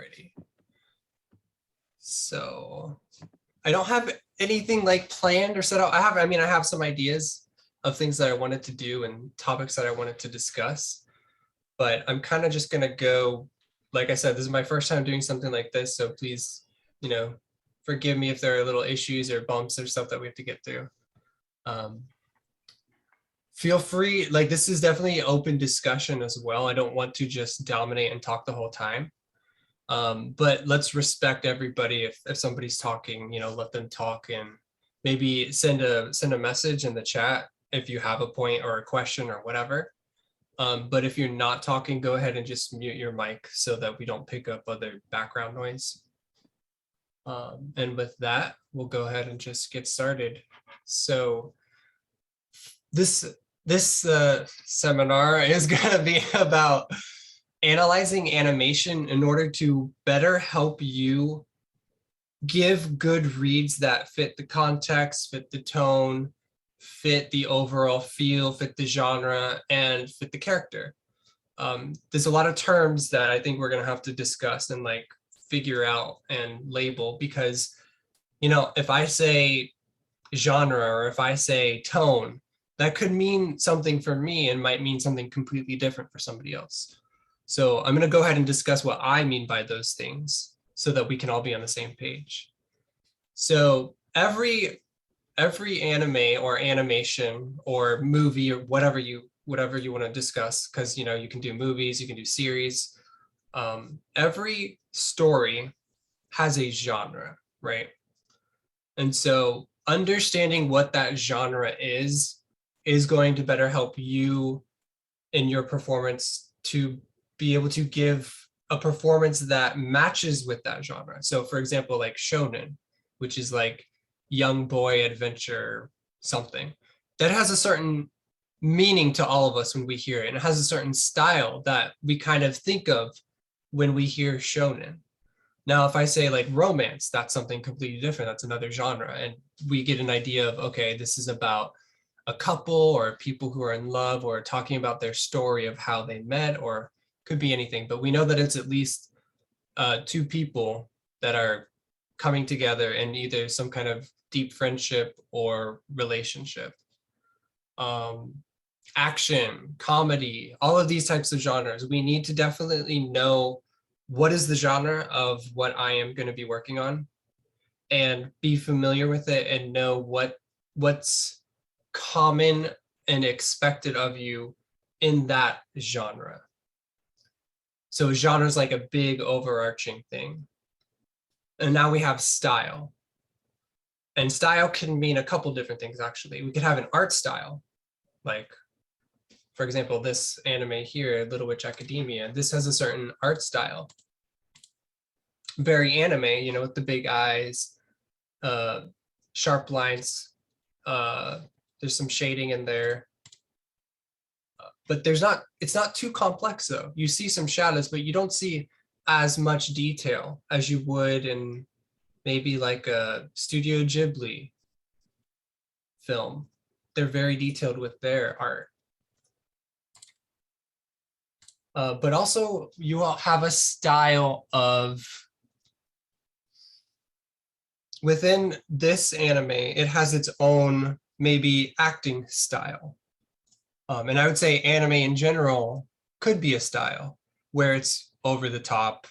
Alrighty. So I don't have anything like planned or set out. I have some ideas of things that I wanted to do and topics that I wanted to discuss, but I'm kind of just gonna go, like I said, this is my first time doing something like this, so please, forgive me if there are little issues or bumps or stuff that we have to get through. Feel free, like this is definitely open discussion as well. I don't want to just dominate and talk the whole time. But let's respect everybody. If somebody's talking, let them talk, and maybe send a message in the chat if you have a point or a question or whatever. But if you're not talking, go ahead and just mute your mic so that we don't pick up other background noise. And with that, we'll go ahead and just get started. So this seminar is going to be about analyzing animation in order to better help you give good reads that fit the context, fit the tone, fit the overall feel, fit the genre, and fit the character. There's a lot of terms that I think we're going to have to discuss and like figure out and label, because, if I say genre or if I say tone, that could mean something for me and might mean something completely different for somebody else. So I'm going to go ahead and discuss what I mean by those things so that we can all be on the same page. So every anime or animation or movie or whatever you want to discuss, because you can do movies, you can do series. Every story has a genre, right? And so understanding what that genre is going to better help you in your performance to be able to give a performance that matches with that genre. So for example, like shonen, which is like young boy adventure something, that has a certain meaning to all of us when we hear it, and it has a certain style that we kind of think of when we hear shonen. Now, if I say like romance, that's something completely different. That's another genre. And we get an idea of, okay, this is about a couple or people who are in love or talking about their story of how they met, or could be anything. But we know that it's at least two people that are coming together in either some kind of deep friendship or relationship. Action, comedy, all of these types of genres, we need to definitely know what is the genre of what I am going to be working on and be familiar with it and know what's common and expected of you in that genre. So genre is like a big overarching thing. And now we have style. And style can mean a couple different things, actually. We could have an art style, like, for example, this anime here, Little Witch Academia, this has a certain art style. Very anime, with the big eyes, sharp lines. There's some shading in there. But it's not too complex though. You see some shadows, but you don't see as much detail as you would in maybe like a Studio Ghibli film. They're very detailed with their art. But also you all have a style of, within this anime, it has its own maybe acting style. And I would say anime in general could be a style where it's over the top.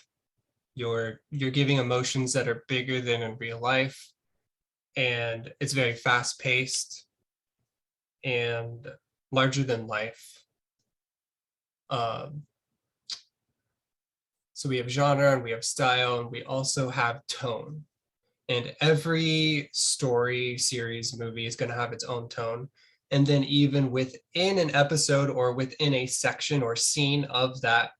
You're giving emotions that are bigger than in real life, and it's very fast paced and larger than life. So we have genre and we have style and we also have tone. And every story, series, movie is going to have its own tone. And then even within an episode or within a section or scene of that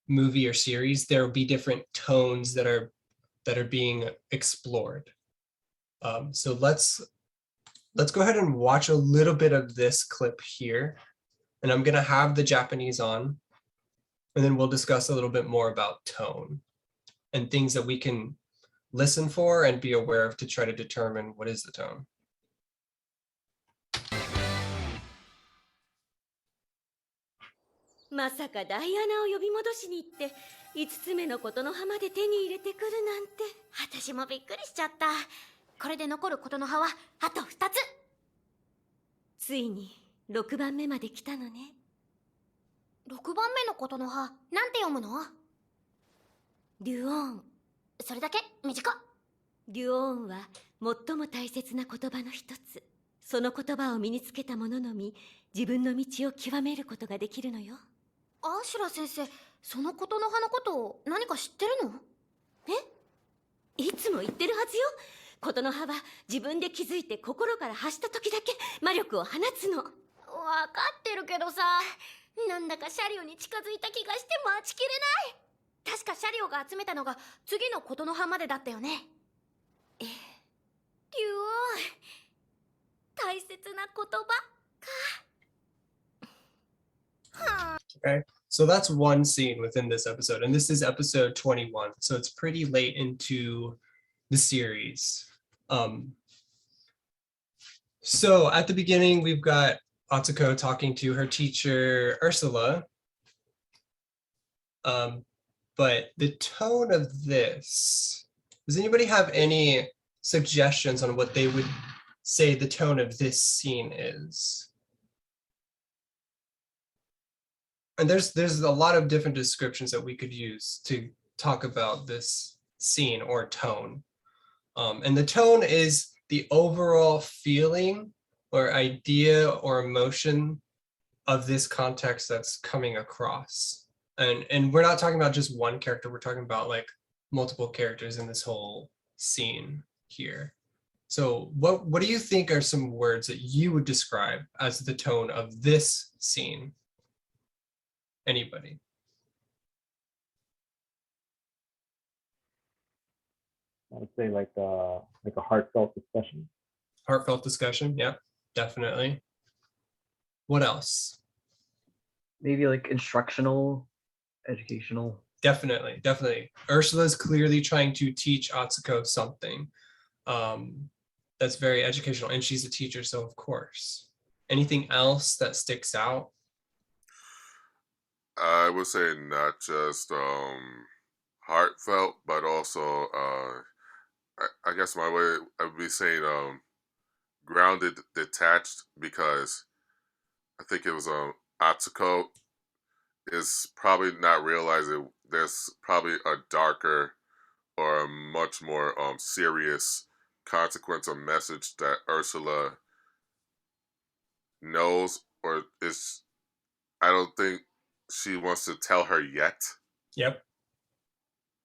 movie or series, there will be different tones that are being explored. So let's go ahead and watch a little bit of this clip here. And I'm going to have the Japanese on, and then we'll discuss a little bit more about tone and things that we can listen for and be aware of to try to determine what is the tone. まさかダイアナを呼び戻しに行って5つ目のことの葉まで手に入れてくるなんて。私もびっくりしちゃった。これで残ることの葉はあと2つ。ついに6番目まで来たのね。6番目のことの葉、なんて読むの？デュオーン。それだけ？短っ。デュオーンは最も大切な言葉の一つ。その言葉を身につけた者のみ自分の道を極めることができるのよ。アシュラ先生、そのことの葉のことを何か知ってるの？いつも言ってるはずよ。ことの葉は自分で気づいて心から発した時だけ魔力を放つの。わかってるけどさ、なんだかシャリオに近づいた気がして待ちきれない。確かシャリオが集めたのが次のことの葉までだったよね。ええ。デュオーン、大切な言葉か。Okay, so that's one scene within this episode, and this is episode 21, so it's pretty late into the series. So at the beginning, we've got Atsuko talking to her teacher, Ursula. But the tone of this, does anybody have any suggestions on what they would say the tone of this scene is? And there's a lot of different descriptions that we could use to talk about this scene or tone. And the tone is the overall feeling or idea or emotion of this context that's coming across. And we're not talking about just one character, we're talking about like multiple characters in this whole scene here. So what do you think are some words that you would describe as the tone of this scene? Anybody? I would say like a heartfelt discussion. Heartfelt discussion, yeah, definitely. What else? Maybe like instructional, educational. Definitely. Ursula's clearly trying to teach Atsuko something that's very educational, and she's a teacher, so of course. Anything else that sticks out? I would say not just heartfelt, but also I guess my way I would be saying grounded, detached, because I think it was Atsuko is probably not realizing there's probably a darker or a much more serious consequence or message that Ursula knows or is. I don't think she wants to tell her yet. Yep.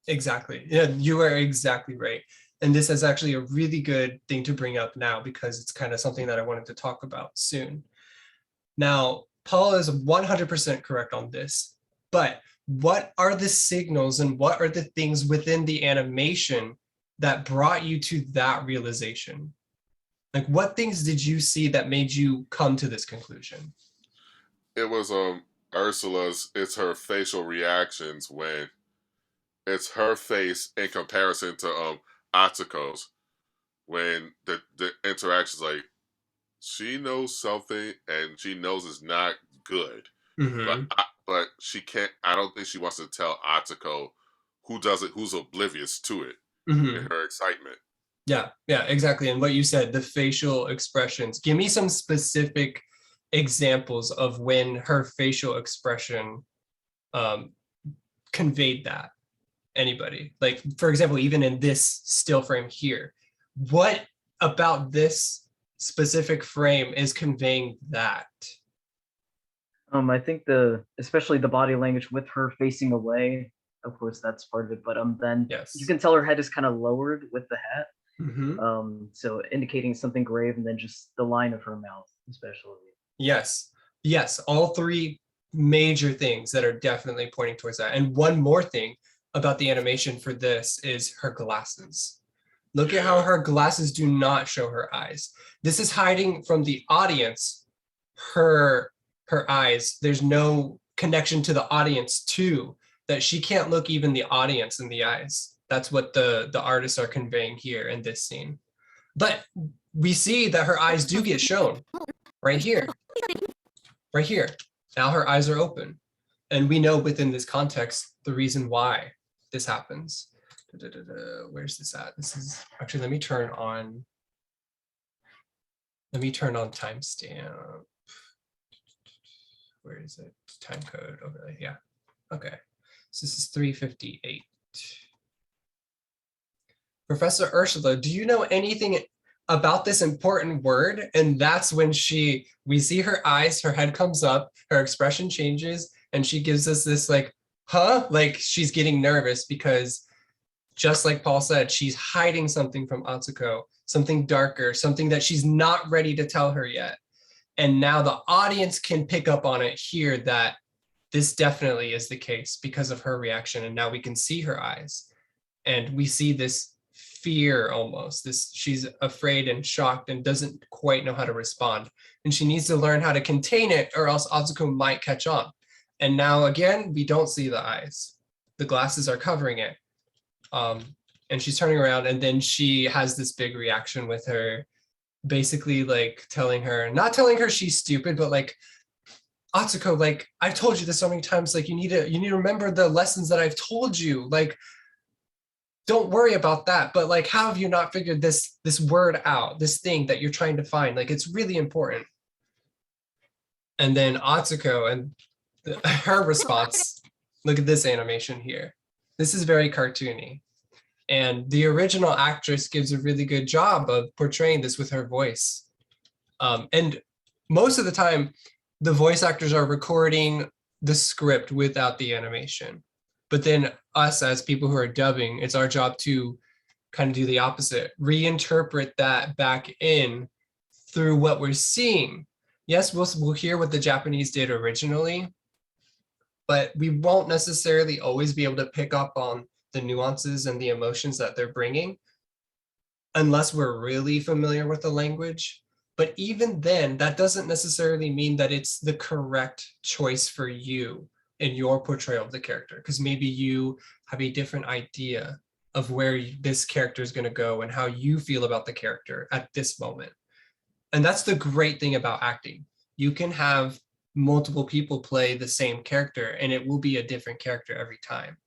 Exactly. Yeah, you are exactly right. And this is actually a really good thing to bring up now because it's kind of something that I wanted to talk about soon. Now, Paula is 100% correct on this, but what are the signals and what are the things within the animation that brought you to that realization? Like, what things did you see that made you come to this conclusion? It was Ursula's, it's her facial reactions when it's her face in comparison to Atsuko's, when the interactions, like, she knows something and she knows it's not good, but she can't. I don't think she wants to tell Atsuko who's oblivious to it in her excitement. Yeah, exactly. And what you said, the facial expressions. Give me some specific examples of when her facial expression conveyed that. Anybody? Like, for example, even in this still frame here, what about this specific frame is conveying that? I think especially the body language with her facing away, of course that's part of it, but then Yes. You can tell her head is kind of lowered with the hat. So indicating something grave, and then just the line of her mouth, especially. Yes, all three major things that are definitely pointing towards that. And one more thing about the animation for this is her glasses. Look at how her glasses do not show her eyes. This is hiding from the audience her eyes. There's no connection to the audience too, that she can't look even the audience in the eyes. That's what the artists are conveying here in this scene. But we see that her eyes do get shown right here. Now her eyes are open. And we know within this context the reason why this happens. Where's this at? This is actually, let me turn on timestamp. Where is it? Time code over there. Yeah. Okay. So this is 3:58. Professor Ursula, do you know anything about this important word? And that's when we see her eyes, her head comes up, her expression changes, and she gives us this like, huh? Like she's getting nervous because just like Paul said, she's hiding something from Atsuko, something darker, something that she's not ready to tell her yet. And now the audience can pick up on it here that this definitely is the case because of her reaction. And now we can see her eyes and we see this fear almost, she's afraid and shocked and doesn't quite know how to respond. And she needs to learn how to contain it or else Atsuko might catch on. And now again, we don't see the eyes. The glasses are covering it. And she's turning around and then she has this big reaction with her, basically like not telling her she's stupid, but like, Atsuko, like I've told you this so many times, like you need to remember the lessons that I've told you. Like, don't worry about that. But like, how have you not figured this word out, this thing that you're trying to find? Like, it's really important. And then Atsuko and her response, look at this animation here. This is very cartoony. And the original actress gives a really good job of portraying this with her voice. And most of the time, the voice actors are recording the script without the animation. But then us as people who are dubbing, it's our job to kind of do the opposite, reinterpret that back in through what we're seeing. Yes, we'll hear what the Japanese did originally, but we won't necessarily always be able to pick up on the nuances and the emotions that they're bringing unless we're really familiar with the language. But even then, that doesn't necessarily mean that it's the correct choice for you in your portrayal of the character, because maybe you have a different idea of where this character is going to go and how you feel about the character at this moment. And that's the great thing about acting. You can have multiple people play the same character and it will be a different character every time.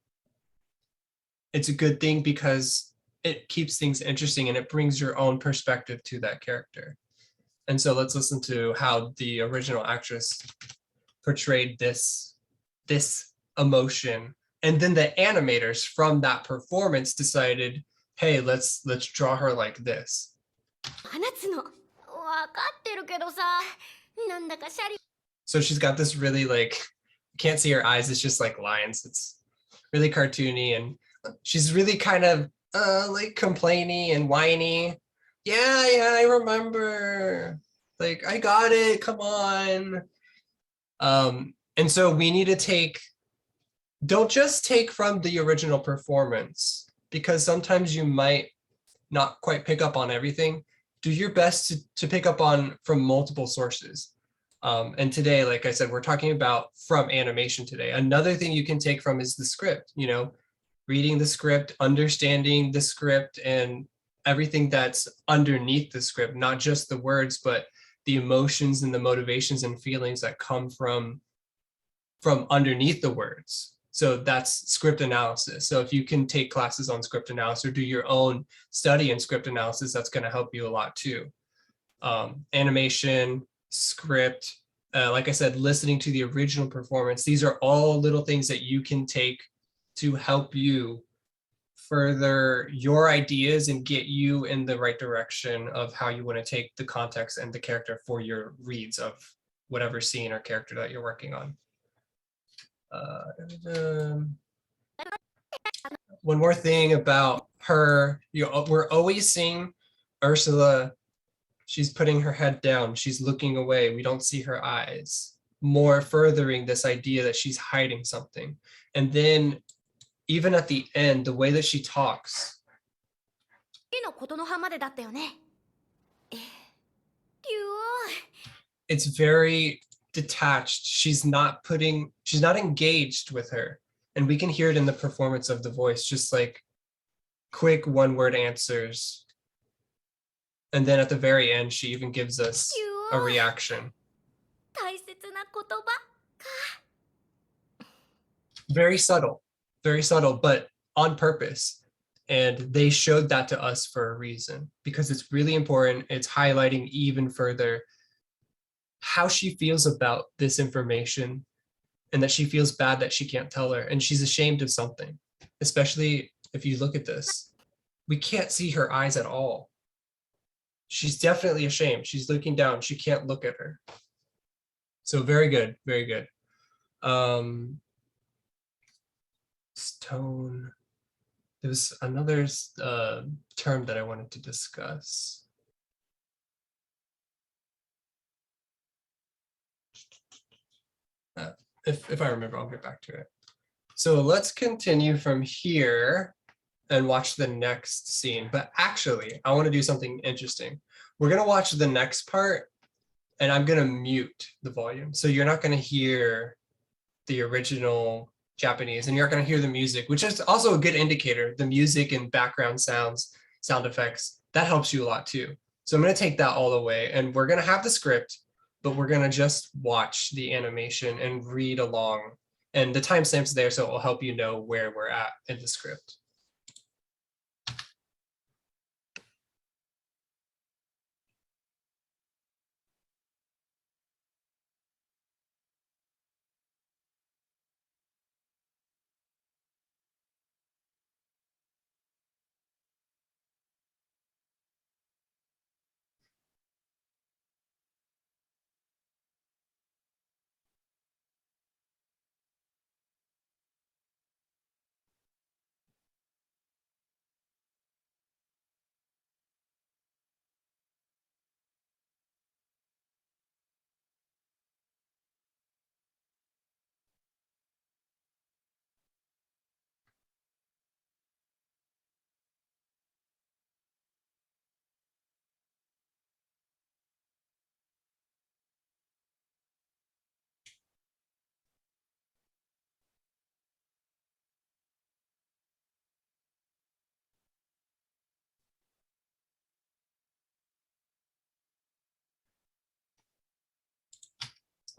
It's a good thing because it keeps things interesting and it brings your own perspective to that character. And so let's listen to how the original actress portrayed this emotion. And then the animators from that performance decided, hey, let's draw her like this. 放つの。わかってるけどさ、なんだかシャリ。 So she's got this really like, can't see her eyes, it's just like lines. It's really cartoony and she's really kind of like complainy and whiny. Yeah, I remember. Like, I got it, come on. And so we need to don't just take from the original performance, because sometimes you might not quite pick up on everything. Do your best to pick up on from multiple sources. And today, like I said, we're talking about from animation today. Another thing you can take from is the script, reading the script, understanding the script and everything that's underneath the script, not just the words, but the emotions and the motivations and feelings that come from underneath the words. So that's script analysis. So if you can take classes on script analysis or do your own study in script analysis, that's going to help you a lot too. Animation, script, like I said, listening to the original performance. These are all little things that you can take to help you further your ideas and get you in the right direction of how you want to take the context and the character for your reads of whatever scene or character that you're working on. One more thing about her, we're always seeing Ursula, she's putting her head down, she's looking away, we don't see her eyes, more furthering this idea that she's hiding something. And then even at the end, the way that she talks, 次のことの葉までだったよね。竜王。 it's very detached. She's not engaged with her. And we can hear it in the performance of the voice, just like quick one-word answers. And then at the very end, she even gives us a reaction. 大切な言葉か。very subtle, but on purpose. And they showed that to us for a reason, because it's really important. It's highlighting even further how she feels about this information, and that she feels bad that she can't tell her, and she's ashamed of something. Especially if you look at this, we can't see her eyes at all. She's definitely ashamed. She's looking down. She can't look at her. So very good, very good. Tone. There was another term that I wanted to discuss. If I remember, I'll get back to it. So let's continue from here and watch the next scene. But actually, I want to do something interesting. We're going to watch the next part, and I'm going to mute the volume. So you're not going to hear the original Japanese, and you're not going to hear the music, which is also a good indicator. The music and background sounds, sound effects, that helps you a lot too. So I'm going to take that all away, and we're going to have the script, but we're going to just watch the animation and read along. And the timestamp's there, so it will help you know where we're at in the script.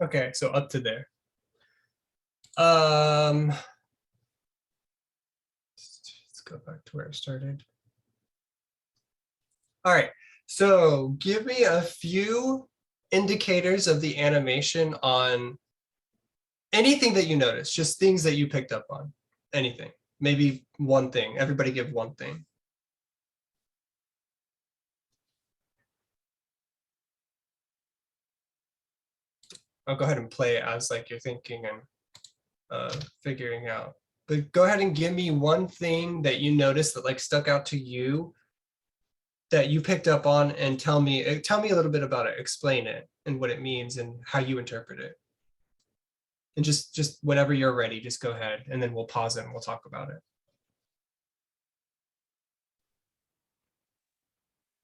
Okay, so up to there. Let's go back to where I started. All right, so give me a few indicators of the animation on anything that you notice, just things that you picked up on, anything. Maybe one thing, everybody give one thing. I'll go ahead and play it as like you're thinking and figuring out. But go ahead and give me one thing that you noticed that like stuck out to you that you picked up on, and tell me a little bit about it. Explain it and what it means and how you interpret it. And just whenever you're ready, just go ahead, and then we'll pause it and we'll talk about it.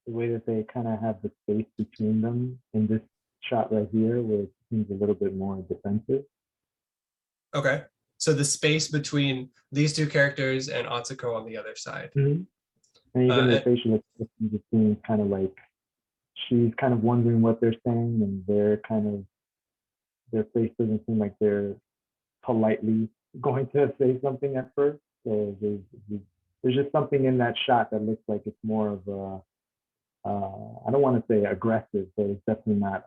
The way that they kind of have the space between them in this shot right here, where it seems a little bit more defensive. Okay, so the space between these two characters and Atsuko on the other side. Mm-hmm. And even the facial expressions, it seems kind of like she's kind of wondering what they're saying, and they're kind of, their face doesn't seem like they're politely going to say something at first. So there's just something in that shot that looks like it's more of a, I don't want to say aggressive, but it's definitely not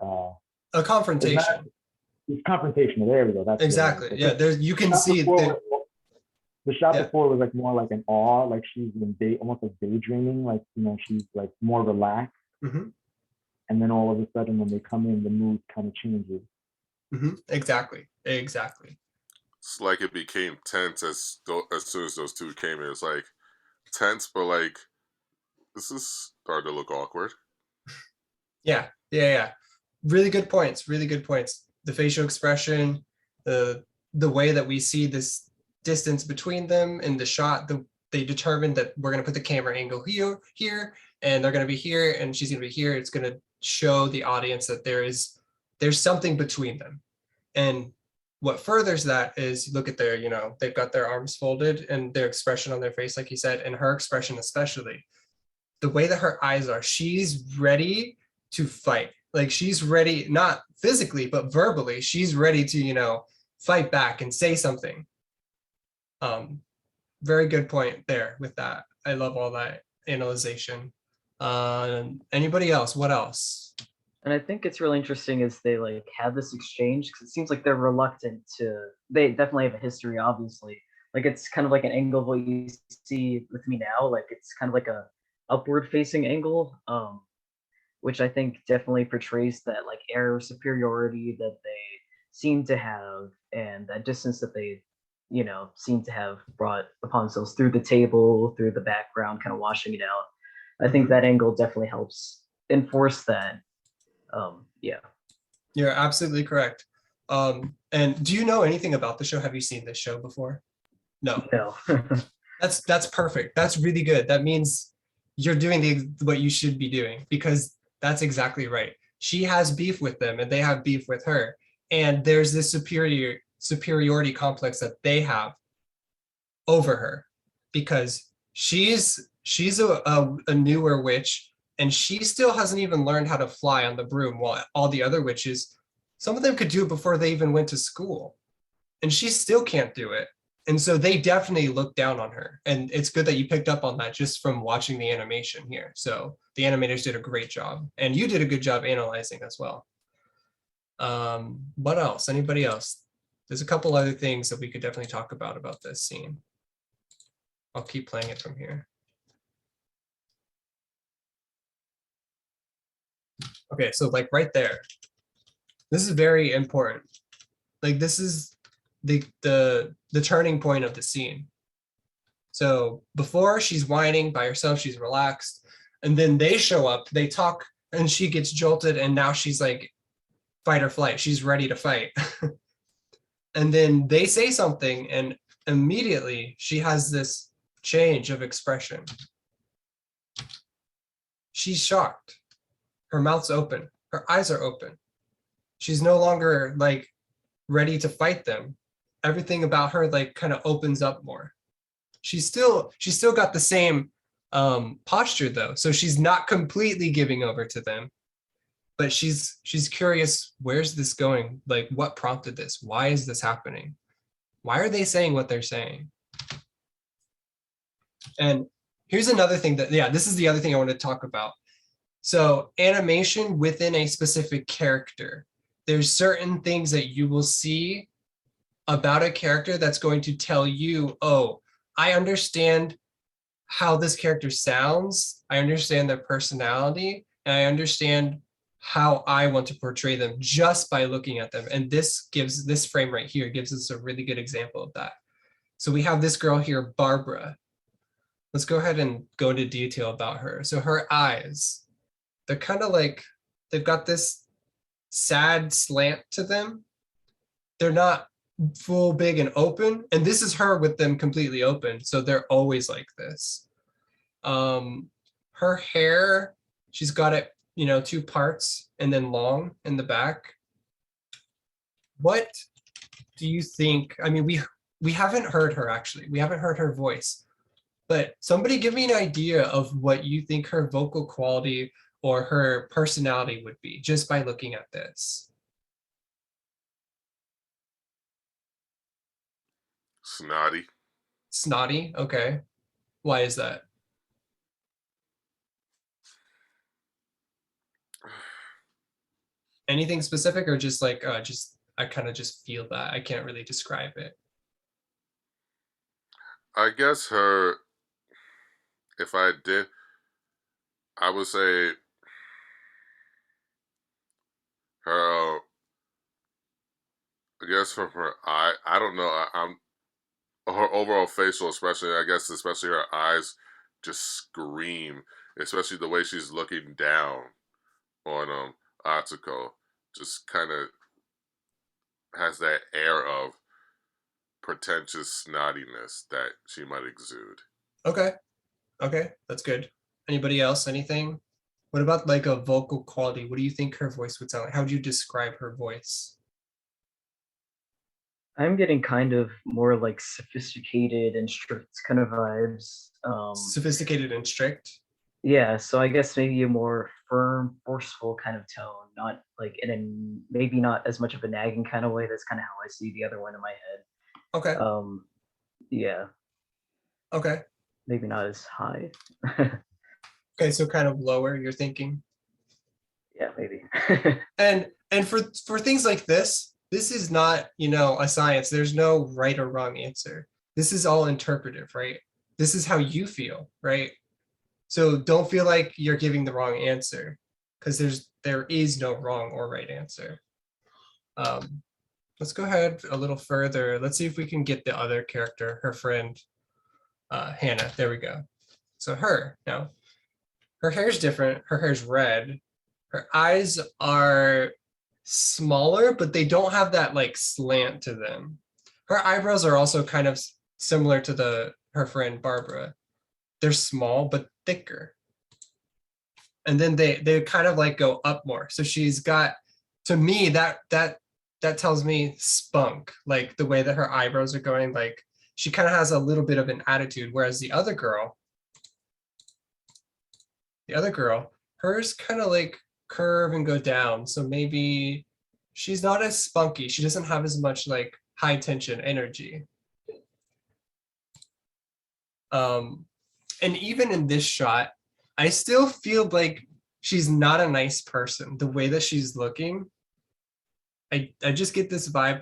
a confrontation. It's confrontational. There we go. That's exactly. Yeah, there's, you can see the shot before was like more like an awe, like she's in almost like daydreaming, like, you know, she's like more relaxed. Mm-hmm. And then all of a sudden when they come in, the mood kind of changes. Mm-hmm. Exactly. It's like it became tense as soon as those two came in. It's like tense, but like this is starting to look awkward. Yeah. Really good points. The facial expression, the way that we see this distance between them in the shot, they determined that we're going to put the camera angle here, and they're going to be here, and she's going to be here. It's going to show the audience that there's something between them. And what furthers that is, look at their, you know, they've got their arms folded, and their expression on their face, like you said, and her expression especially, the way that her eyes are, she's ready to fight. Like she's ready, not physically, but verbally, she's ready to, you know, fight back and say something. Very good point there with that. I love all that analyzation. Anybody else? What else? And I think it's really interesting is they like have this exchange because it seems like they're reluctant to. They definitely have a history, obviously. Like it's kind of like an angle of what you see with me now. Like it's kind of like a upward facing angle, which I think definitely portrays that like air of superiority that they seem to have, and that distance that they, seem to have brought upon themselves through the table, through the background, kind of washing it out. I think that angle definitely helps enforce that. Yeah. You're absolutely correct. And do you know anything about the show? Have you seen this show before? No. No. That's perfect. That's really good. That means you're doing what you should be doing, because that's exactly right. She has beef with them and they have beef with her. And there's this superiority complex that they have over her, because she's a newer witch, and she still hasn't even learned how to fly on the broom, while all the other witches, some of them could do it before they even went to school, and she still can't do it. And so they definitely look down on her. And it's good that you picked up on that just from watching the animation here. So the animators did a great job, and you did a good job analyzing as well. What else? Anybody else? There's a couple other things that we could definitely talk about this scene. I'll keep playing it from here. Okay, so like right there, this is very important. Like this is the turning point of the scene. So before, she's whining by herself, she's relaxed, and then they show up, they talk, and she gets jolted, and now she's like fight or flight. She's ready to fight. And then they say something, and immediately she has this change of expression. She's shocked. Her mouth's open. Her eyes are open. She's no longer like ready to fight them. Everything about her like kind of opens up more. She's still got the same posture though. So she's not completely giving over to them, but she's curious, where's this going? Like, what prompted this? Why is this happening? Why are they saying what they're saying? And here's another thing this is the other thing I want to talk about. So animation within a specific character, there's certain things that you will see about a character that's going to tell you, oh, I understand how this character sounds, I understand their personality, and I understand how I want to portray them just by looking at them. And this frame right here gives us a really good example of that. So we have this girl here, Barbara. Let's go ahead and go into detail about her. So her eyes, they're kind of like, they've got this sad slant to them. They're not full, big, and open. And this is her with them completely open. So they're always like this. Her hair, she's got it, two parts and then long in the back. What do you think? I mean, we haven't heard her actually. We haven't heard her voice. But somebody give me an idea of what you think her vocal quality or her personality would be just by looking at this. Snotty. Snotty? Okay. Why is that? Anything specific, or just like, I kind of just feel that. I can't really describe it. I guess if I did, I would say her, I guess from her eye, I don't know, her overall facial expression, I guess especially her eyes just scream, especially the way she's looking down on Atsuko, just kind of has that air of pretentious snottiness that she might exude. Okay, that's good. Anybody else? Anything? What about like a vocal quality? What do you think her voice would sound like? How would you describe her voice? I'm getting kind of more like sophisticated and strict kind of vibes. Sophisticated and strict? Yeah, so I guess maybe a more firm, forceful kind of tone, not like maybe not as much of a nagging kind of way. That's kind of how I see the other one in my head. Okay. Yeah, Okay. maybe not as high. Okay, so kind of lower, you're thinking. Yeah, maybe. And for things like this is not, a science. There's no right or wrong answer. This is all interpretive, right? This is how you feel, right? So don't feel like you're giving the wrong answer, because there is no wrong or right answer. Let's go ahead a little further. Let's see if we can get the other character, her friend, Hannah. There we go. So her now, her hair's different. Her hair's red. Her eyes are smaller, but they don't have that like slant to them. Her eyebrows are also kind of similar to her friend Barbara. They're small but thicker. And then they kind of like go up more. So she's got, to me, that tells me spunk, like the way that her eyebrows are going, like she kind of has a little bit of an attitude, whereas the other girl, hers kind of like curve and go down. So maybe she's not as spunky. She doesn't have as much like high tension energy. And even in this shot, I still feel like she's not a nice person. The way that she's looking, I just get this vibe,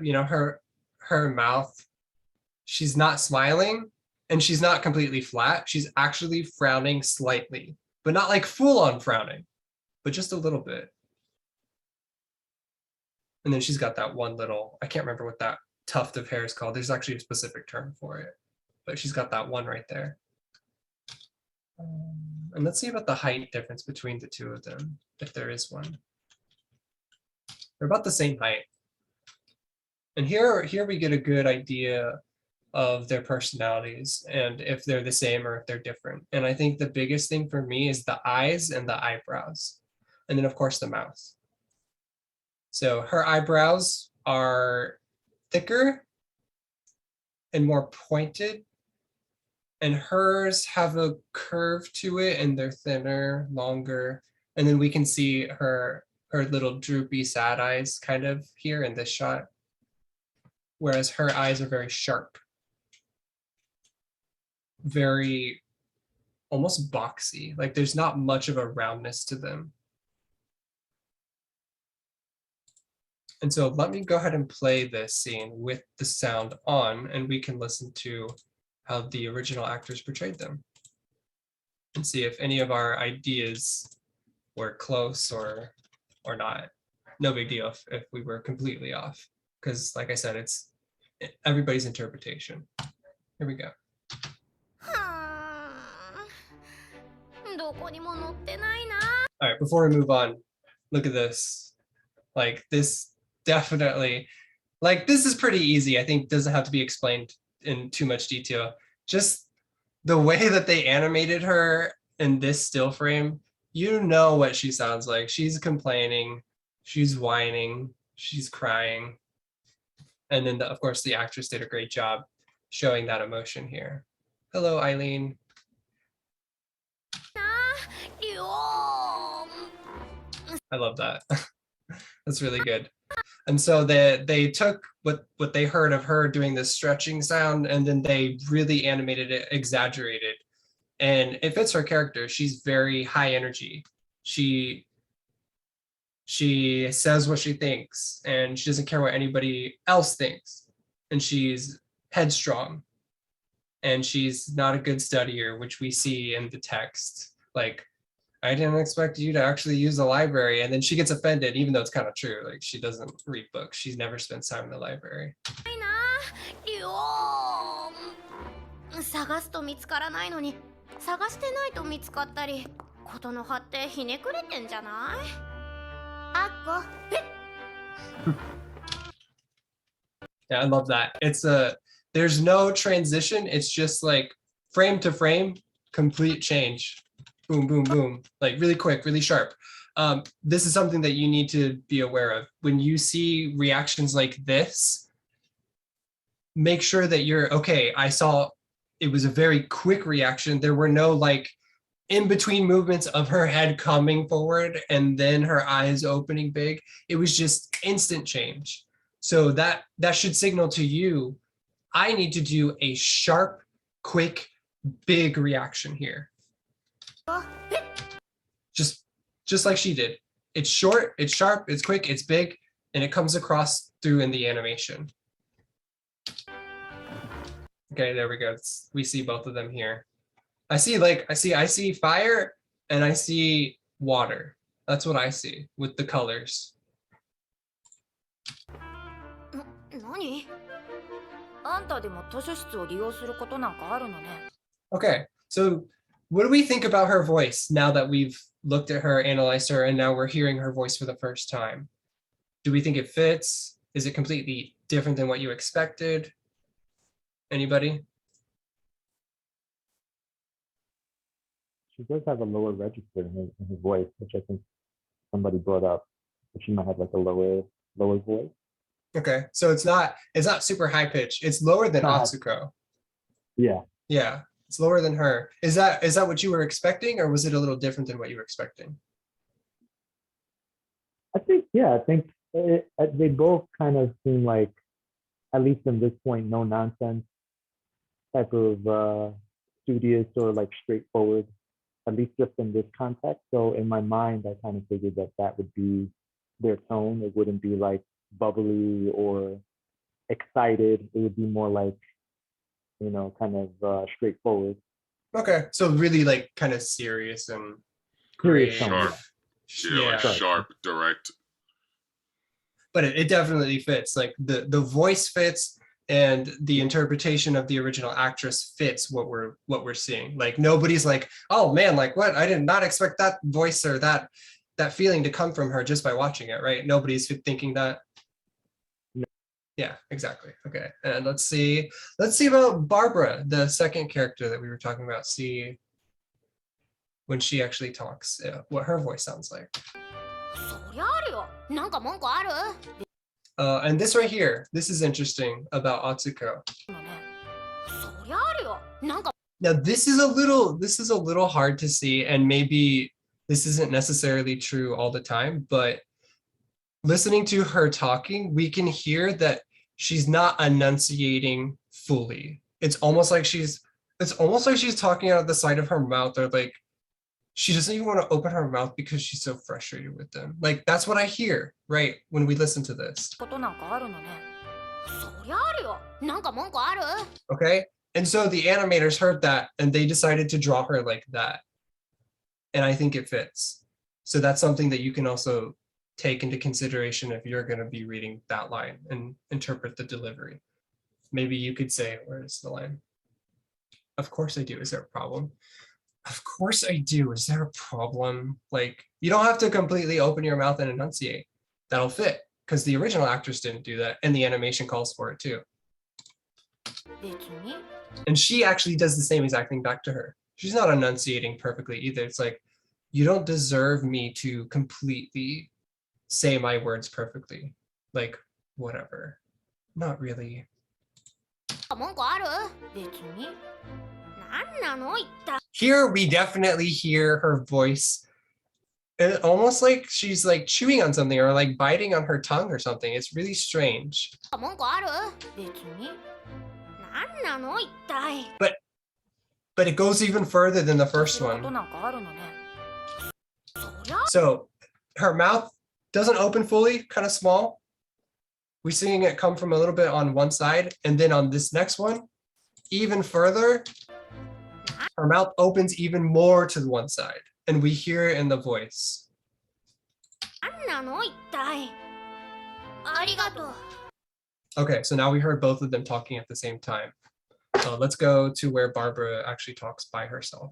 her mouth, she's not smiling and she's not completely flat. She's actually frowning slightly, but not like full on frowning, but just a little bit. And then she's got that one little, I can't remember what that tuft of hair is called. There's actually a specific term for it, but she's got that one right there. And let's see about the height difference between the two of them, if there is one. They're about the same height. And here we get a good idea of their personalities and if they're the same or if they're different. And I think the biggest thing for me is the eyes and the eyebrows. And then of course the mouth. So her eyebrows are thicker and more pointed, and hers have a curve to it and they're thinner, longer. And then we can see her little droopy sad eyes kind of here in this shot, whereas her eyes are very sharp, very almost boxy, like there's not much of a roundness to them. And so let me go ahead and play this scene with the sound on, and we can listen to how the original actors portrayed them and see if any of our ideas were close or not. No big deal if we were completely off, because like I said, it's everybody's interpretation. Here we go. どこにも載ってないな。 All right, before we move on, look at this. Like this definitely, like this is pretty easy. I think doesn't have to be explained in too much detail. Just the way that they animated her in this still frame, you know what she sounds like. She's complaining, she's whining, she's crying. And then of course the actress did a great job showing that emotion here. Hello, Eileen. I love that. That's really good. And so they took what they heard of her doing this stretching sound, and then they really animated it, exaggerated. And it fits her character. She's very high energy. She says what she thinks, and she doesn't care what anybody else thinks. And she's headstrong. And she's not a good studier, which we see in the text. Like, I didn't expect you to actually use the library. And then she gets offended, even though it's kind of true. Like, she doesn't read books. She's never spent time in the library. 探すと見つからないのに、探してないと見つかったり、ことの葉ってひねくれてんじゃない？あっこ。Yeah, I love that. There's no transition. It's just like frame to frame, complete change. Boom, boom, boom. Like really quick, really sharp. This is something that you need to be aware of. When you see reactions like this, make sure that you're, okay, I saw it was a very quick reaction. There were no like in between movements of her head coming forward and then her eyes opening big. It was just instant change. So that should signal to you I need to do a sharp, quick, big reaction here. Just like she did. It's short, it's sharp, it's quick, it's big, and it comes across through in the animation. Okay, there we go. We see both of them here. I see fire and I see water. That's what I see with the colors. 何あんたでも図書室を利用することなんかあるのね。Okay, so what do we think about her voice now that we've looked at her, analyzed her, and now we're hearing her voice for the first time? Do we think it fits? Is it completely different than what you expected? Anybody? She does have a lower register in her voice, which I think somebody brought up. That she might have like a lower voice. Okay, so it's not super high pitch. It's lower than Not- Atsuko. Yeah. Yeah, it's lower than her. Is that what you were expecting, or was it a little different than what you were expecting? I think they both kind of seem like, at least in this point, no nonsense type of studious or like straightforward, at least just in this context. So in my mind, I kind of figured that would be their tone. It wouldn't be like bubbly or excited. It would be more like, kind of straightforward. Okay, so really like kind of serious and Serious grave. tone, Sharp. Yeah, like sharp, direct. But it definitely fits. Like the voice fits, and the interpretation of the original actress fits what we're seeing. Like nobody's like, oh man, like what? I did not expect that voice or that feeling to come from her just by watching it, right? Nobody's thinking that. No. Yeah, exactly. Okay, and let's see about Barbara, the second character that we were talking about. See when she actually talks, what her voice sounds like. そりゃあるよ。なんか文句ある And this right here, this is interesting about Atsuko. のね。そりゃあるよ。なんか Now this is a little hard to see, and maybe this isn't necessarily true all the time, but listening to her talking, we can hear that she's not enunciating fully. It's almost like she's talking out of the side of her mouth, or like she doesn't even want to open her mouth because she's so frustrated with them. Like that's what I hear, right, when we listen to this. ことなんかあるのね。そりゃあるよ。なんか文句ある Okay, and so the animators heard that and they decided to draw her like that, and I think it fits. So that's something that you can also take into consideration if you're going to be reading that line and interpret the delivery. Maybe you could say, where is the line? Of course I do. Is there a problem? Of course I do. Is there a problem? Like, you don't have to completely open your mouth and enunciate. That'll fit, because the original actress didn't do that, and the animation calls for it too. 別に And she actually does the same exact thing back to her. She's not enunciating perfectly either. It's like, you don't deserve me to completely say my words perfectly. Like, whatever. Not really. 文句ある別になんなの言った Here we definitely hear her voice. And almost like she's like chewing on something or like biting on her tongue or something. It's really strange. 文句ある別になんなの一体 But it goes even further than the first こと one. なんかあるのねそりゃ So her mouth doesn't open fully, kind of small. We're seeing it come from a little bit on one side, and then on this next one, even further, her mouth opens even more to the one side, and we hear it in the voice. なんなの一体ありがとう Okay, so now we heard both of them talking at the same time. Let's go to where Barbara actually talks by herself.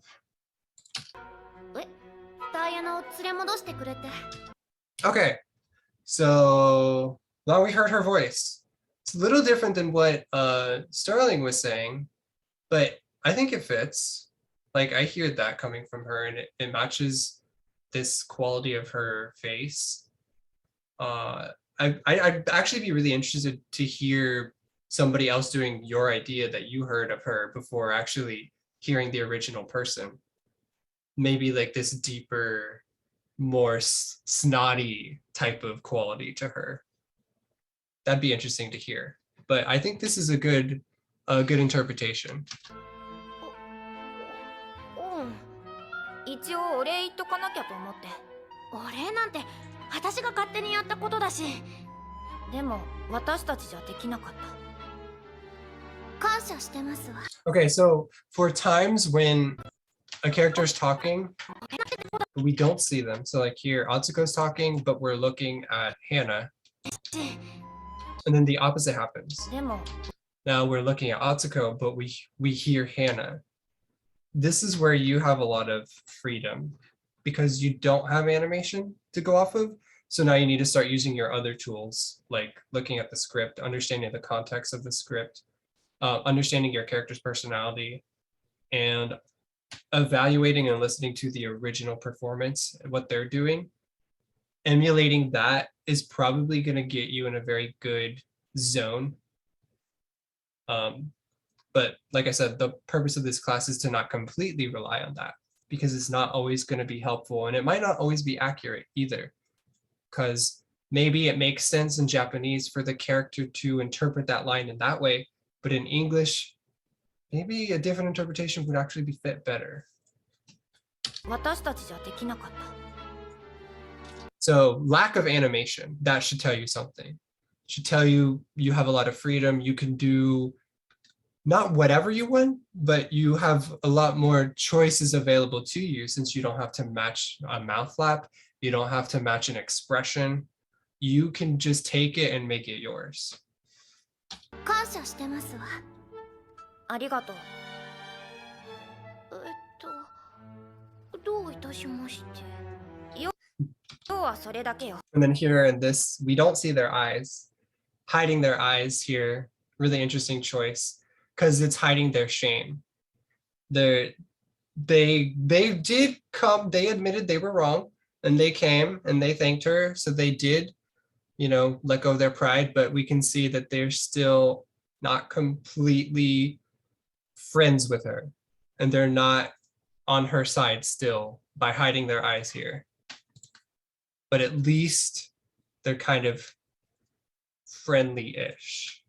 ダイアナを連れ戻してくれて Okay, so now we heard her voice. It's a little different than what Sterling was saying, but I think it fits. Like, I hear that coming from her, and it matches this quality of her face. I'd actually be really interested to hear somebody else doing your idea that you heard of her before actually hearing the original person. Maybe like this deeper, more snotty type of quality to her. That'd be interesting to hear. But I think this is a good a good interpretation. 一応お礼言っとかなきゃと思って。お礼なんて私が勝手にやったことだし。でも私たちじゃできなかった。感謝してますわ。 Okay, so for times when a character is talking, but we don't see them. So like here, Atsuko's talking, but we're looking at Hannah. And then the opposite happens. でも Now we're looking at Atsuko, but we hear Hannah. This is where you have a lot of freedom because you don't have animation to go off of. So now you need to start using your other tools, like looking at the script, understanding the context of the script, understanding your character's personality, and evaluating and listening to the original performance and what they're doing. Emulating that is probably going to get you in a very good zone. But like I said, the purpose of this class is to not completely rely on that because it's not always going to be helpful and it might not always be accurate either. Because maybe it makes sense in Japanese for the character to interpret that line in that way, but in English, maybe a different interpretation would actually be fit better. 私たちじゃできなかった。 So lack of animation, that should tell you something. Should tell you you have a lot of freedom. You can do not whatever you want, but you have a lot more choices available to you since you don't have to match a mouth flap. You don't have to match an expression. You can just take it and make it yours. 感謝してますわ。ありがとう。どういたしまして。要はそれだけよ。 And then here in this, we don't see their eyes. Hiding their eyes here, really interesting choice, because it's hiding their shame. They did come, they admitted they were wrong, and they came and they thanked her. So they did, let go of their pride, but we can see that they're still not completely friends with her. And they're not on her side still by hiding their eyes here. But at least they're kind of friendly-ish,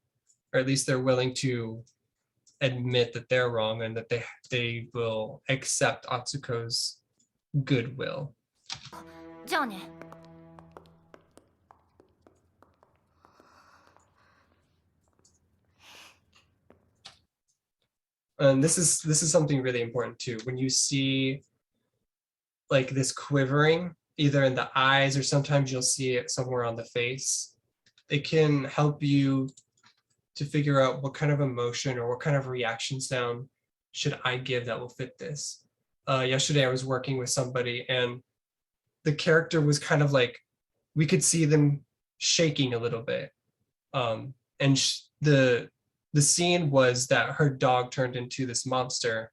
or at least they're willing to admit that they're wrong and that they will accept Atsuko's goodwill. じゃあね。 And this is something really important too. When you see like this quivering, either in the eyes or sometimes you'll see it somewhere on the face, it can help you to figure out what kind of emotion or what kind of reaction sound should I give that will fit this. Yesterday I was working with somebody and the character was kind of like, we could see them shaking a little bit. And the scene was that her dog turned into this monster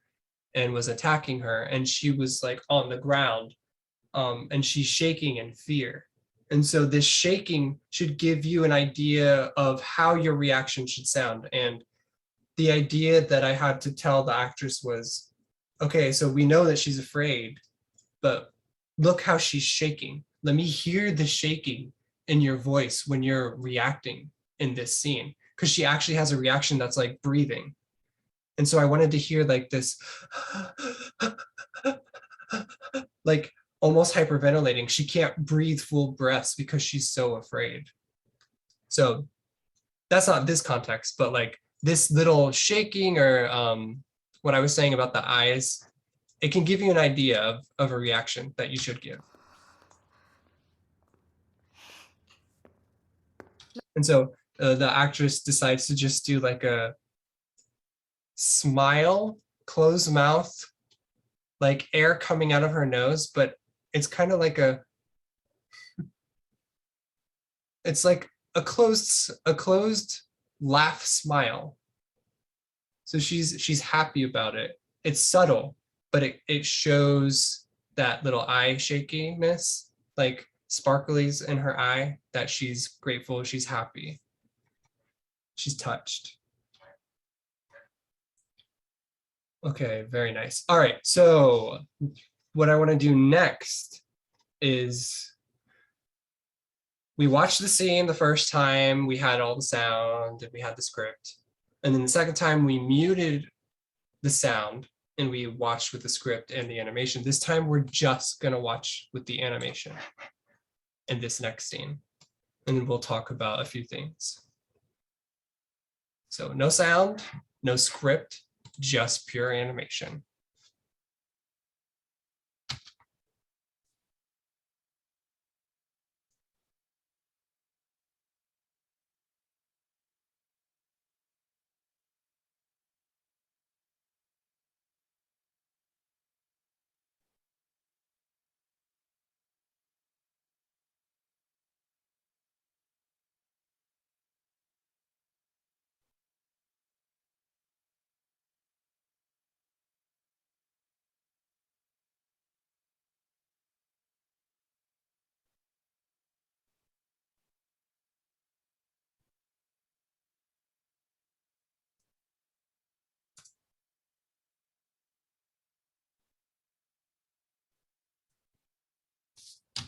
and was attacking her, and she was like on the ground, and she's shaking in fear. And so this shaking should give you an idea of how your reaction should sound. And the idea that I had to tell the actress was, okay, so we know that she's afraid, but look how she's shaking. Let me hear the shaking in your voice when you're reacting in this scene. Because she actually has a reaction that's like breathing. And so I wanted to hear like this, like almost hyperventilating. She can't breathe full breaths because she's so afraid. So that's not this context, but like this little shaking or what I was saying about the eyes, it can give you an idea of a reaction that you should give. And so the actress decides to just do like a smile, closed mouth, like air coming out of her nose, but it's kind of like it's like a closed laugh smile. So she's happy about it. It's subtle, but it shows that little eye shakiness, like sparklies in her eye, that she's grateful, she's happy. She's touched. Okay, very nice. All right, so what I want to do next is we watched the scene the first time, we had all the sound, and we had the script. And then the second time we muted the sound and we watched with the script and the animation. This time we're just gonna watch with the animation in this next scene. And then we'll talk about a few things. So no sound, no script, just pure animation.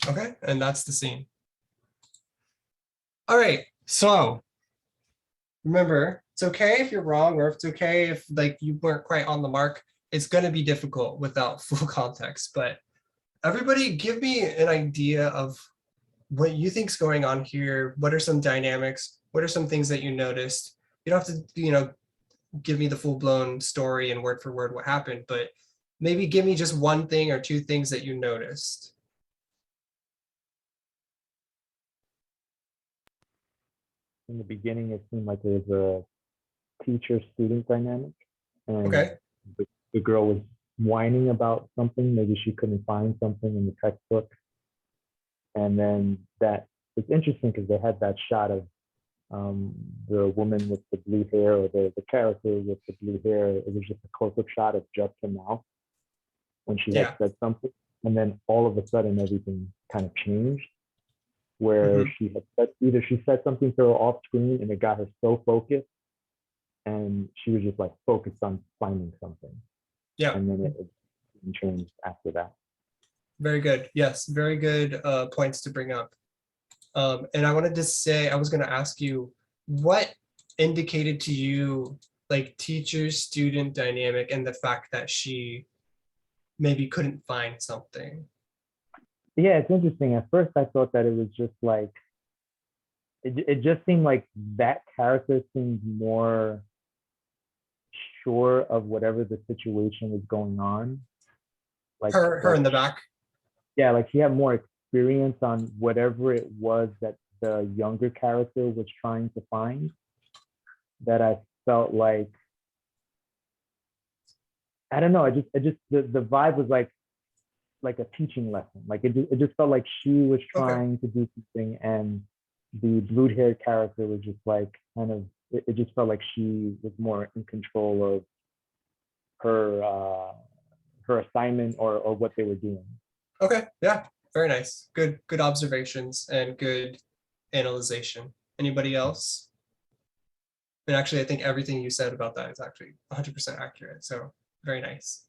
Okay, and that's the scene. All right, so remember, it's okay if you're wrong, or if it's okay if like you weren't quite on the mark. It's going to be difficult without full context, but everybody give me an idea of what you think's going on here. What are some dynamics? What are some things that you noticed? You don't have to, give me the full-blown story and word for word what happened, but maybe give me just one thing or two things that you noticed. In the beginning, it seemed like there was a teacher-student dynamic, and Okay. the girl was whining about something. Maybe she couldn't find something in the textbook, and then that it's interesting because they had that shot of the woman with the blue hair, or the character with the blue hair. It was just a close-up shot of just her mouth when she had said something, and then all of a sudden everything kind of changed, where she had said, either she said something to her off screen and it got her so focused, and she was just like focused on finding something. Yeah. And then it changed after that. Very good. Yes, very good points to bring up. And I wanted to say, I was going to ask you, what indicated to you like teacher-student dynamic and the fact that she maybe couldn't find something? Yeah, it's interesting. At first, I thought that it was just like, it just seemed like that character seemed more sure of whatever the situation was going on. Like her in the back. Yeah, like she had more experience on whatever it was that the younger character was trying to find, that I felt like, I don't know, I just the vibe was like a teaching lesson. Like it just felt like she was trying to do something, and the blue haired character was just like kind of, it just felt like she was more in control of her assignment or what they were doing. Okay, yeah, very nice. Good observations and good analyzation. Anybody else? And actually, I think everything you said about that is actually 100% accurate. So very nice.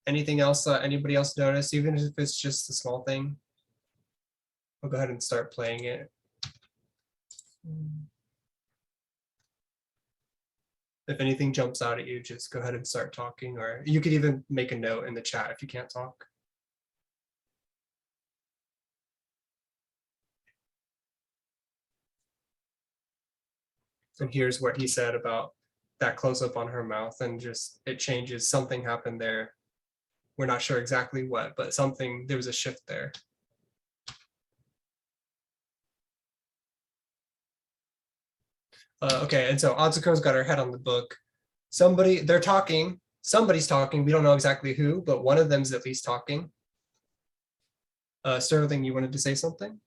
Anything else anybody else notice, even if it's just a small thing? I'll go ahead and start playing it. If anything jumps out at you, just go ahead and start talking, or you could even make a note in the chat if you can't talk. And here's what he said about that close up on her mouth, and just it changes. Something happened there. We're not sure exactly what, but something, there was a shift there. Okay, and so Atsuko's got her head on the book. They're talking. Somebody's talking. We don't know exactly who, but one of them's at least talking. Sterling, you wanted to say something?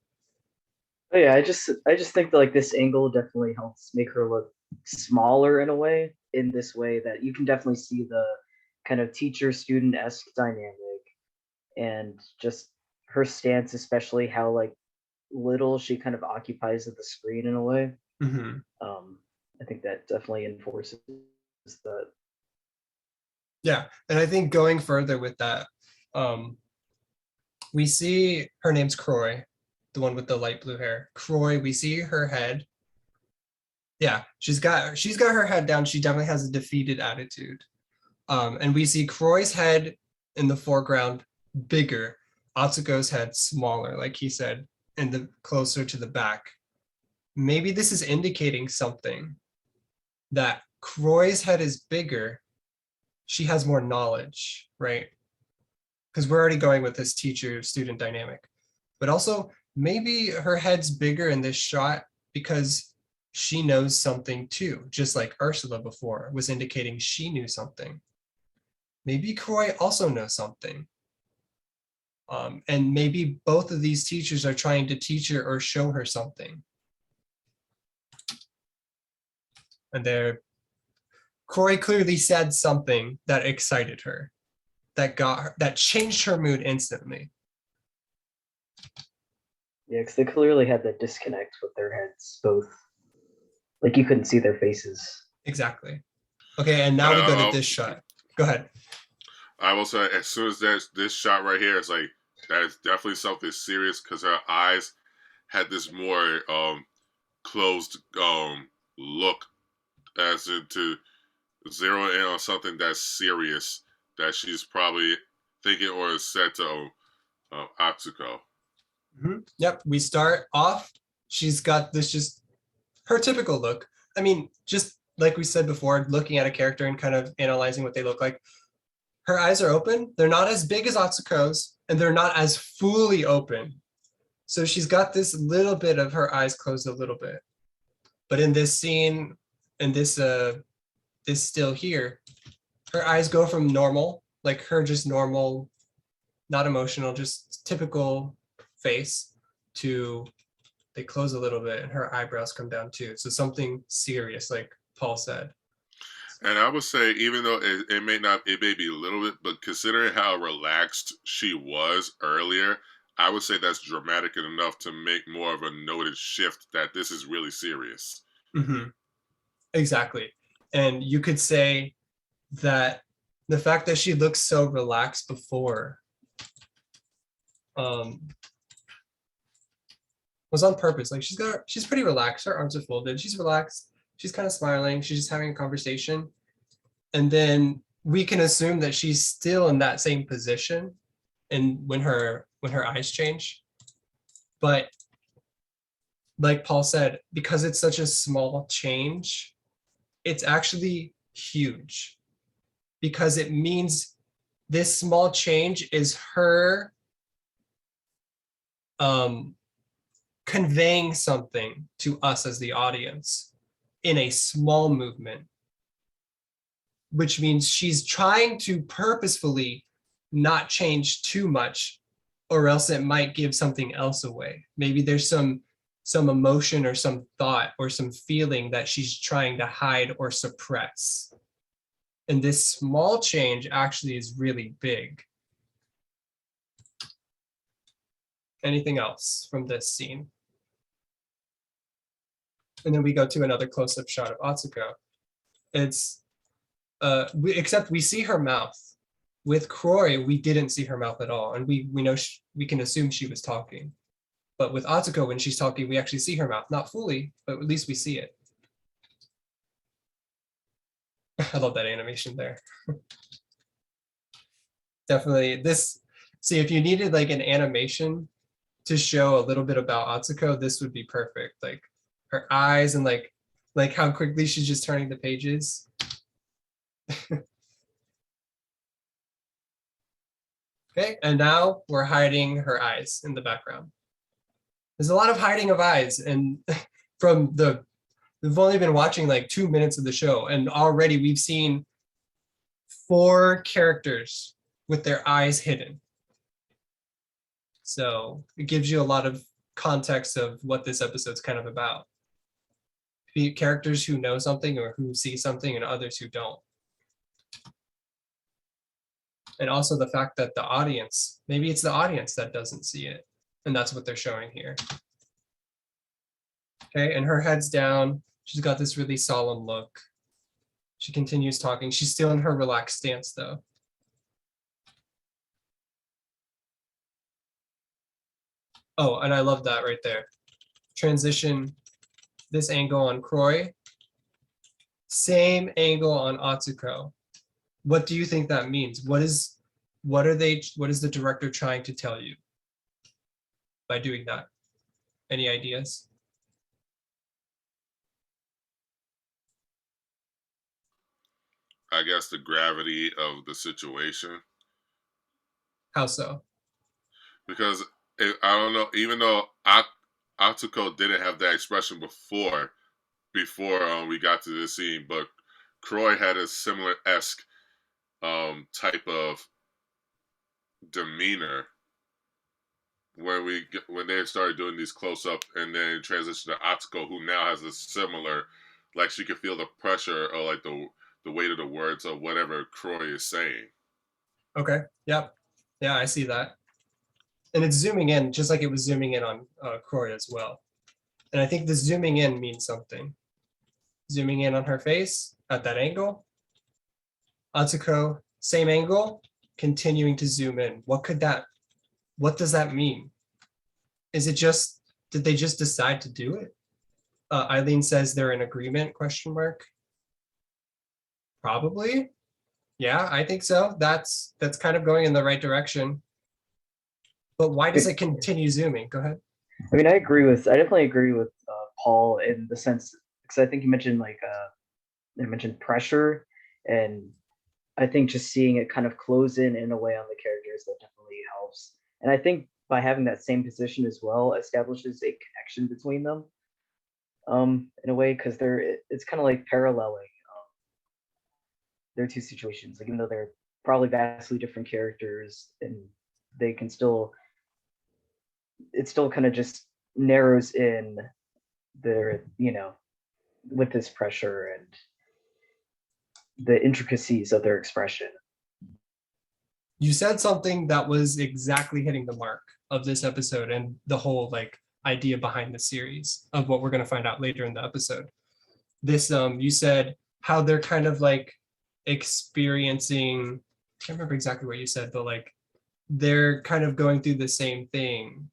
Oh yeah, I just think that like this angle definitely helps make her look smaller in a way. In this way that you can definitely see the kind of teacher-student-esque dynamic, and just her stance, especially how like little she kind of occupies of the screen in a way. I think that definitely enforces that. Yeah, and I think going further with that, we see her name's Croy, the one with the light blue hair. Croy, we see her head. Yeah, she's got her head down. She definitely has a defeated attitude. And we see Croy's head in the foreground bigger, Atsuko's head smaller, like he said, and the closer to the back. Maybe this is indicating something, that Croy's head is bigger. She has more knowledge, right? Because we're already going with this teacher-student dynamic. But also, maybe her head's bigger in this shot because she knows something too, just like Ursula before was indicating she knew something. Maybe Croy also knows something. And maybe both of these teachers are trying to teach her or show her something. And Croy clearly said something that excited her, that changed her mood instantly. Yeah, because they clearly had that disconnect with their heads, both. Like you couldn't see their faces. Exactly. Okay, and now we go to this shot. Go ahead. I will say, as soon as this shot right here, it's like, that is definitely something serious, because her eyes had this more closed look, as into zero in on something that's serious that she's probably thinking or is said to Atsuko. Mm-hmm. Yep, we start off, she's got this just her typical look. I mean, just like we said before, looking at a character and kind of analyzing what they look like. Her eyes are open. They're not as big as Atsuko's, and they're not as fully open. So she's got this little bit of her eyes closed a little bit. But in this scene, in this still here, her eyes go from normal, like her just normal, not emotional, just typical face, to they close a little bit and her eyebrows come down too. So something serious, like Paul said. And I would say, even though it may be a little bit, but considering how relaxed she was earlier, I would say that's dramatic enough to make more of a noted shift that this is really serious. Mm-hmm. Exactly. And you could say that the fact that she looks so relaxed before was on purpose. Like she's pretty relaxed. Her arms are folded. She's relaxed. She's kind of smiling. She's just having a conversation. And then we can assume that she's still in that same position and when her eyes change. But like Paul said, because it's such a small change, it's actually huge, because it means this small change is her conveying something to us as the audience in a small movement, which means she's trying to purposefully not change too much, or else it might give something else away. Maybe there's some emotion or some thought or some feeling that she's trying to hide or suppress. And this small change actually is really big. Anything else from this scene? And then we go to another close-up shot of Atsuko. It's except we see her mouth. With Croy, we didn't see her mouth at all, and we know we can assume she was talking. But with Atsuko, when she's talking, we actually see her mouth, not fully, but at least we see it. I love that animation there. Definitely this. See, if you needed like an animation to show a little bit about Atsuko, this would be perfect. Like her eyes and like how quickly she's just turning the pages. Okay, and now we're hiding her eyes in the background. There's a lot of hiding of eyes, and we've only been watching like 2 minutes of the show, and already we've seen 4 characters with their eyes hidden. So it gives you a lot of context of what this episode's kind of about. Characters who know something or who see something, and others who don't. And also the fact that the audience, maybe it's the audience that doesn't see it. And that's what they're showing here. Okay, and her head's down. She's got this really solemn look. She continues talking. She's still in her relaxed stance though. Oh, and I love that right there. Transition this angle on Croy, same angle on Atsuko. What do you think that means? What is the director trying to tell you by doing that? Any ideas? I guess the gravity of the situation. How so? Because I don't know, even though Atsuko didn't have that expression before we got to this scene, but Croy had a similar esque type of demeanor when they started doing these close up and then transition to Atsuko, who now has a similar, like she could feel the pressure or like the weight of the words of whatever Croy is saying. Okay. Yep. Yeah, I see that. And it's zooming in just like it was zooming in on Croy as well. And I think the zooming in means something. Zooming in on her face at that angle. Atsuko, same angle, continuing to zoom in. What does that mean? Is it just, did they just decide to do it? Eileen says they're in agreement, question mark. Probably. Yeah, I think so. That's kind of going in the right direction. But why does it continue zooming? Go ahead. I mean, I definitely agree with Paul in the sense, because I think you mentioned pressure, and I think just seeing it kind of close in a way on the characters, that definitely helps. And I think by having that same position as well establishes a connection between them, in a way, because it's kind of like paralleling their two situations. Like, even though they're probably vastly different characters, and they can still, it still kind of just narrows in their, with this pressure and the intricacies of their expression. You said something that was exactly hitting the mark of this episode and the whole like idea behind the series of what we're going to find out later in the episode. This you said how they're kind of like experiencing, I can't remember exactly what you said, but like they're kind of going through the same thing,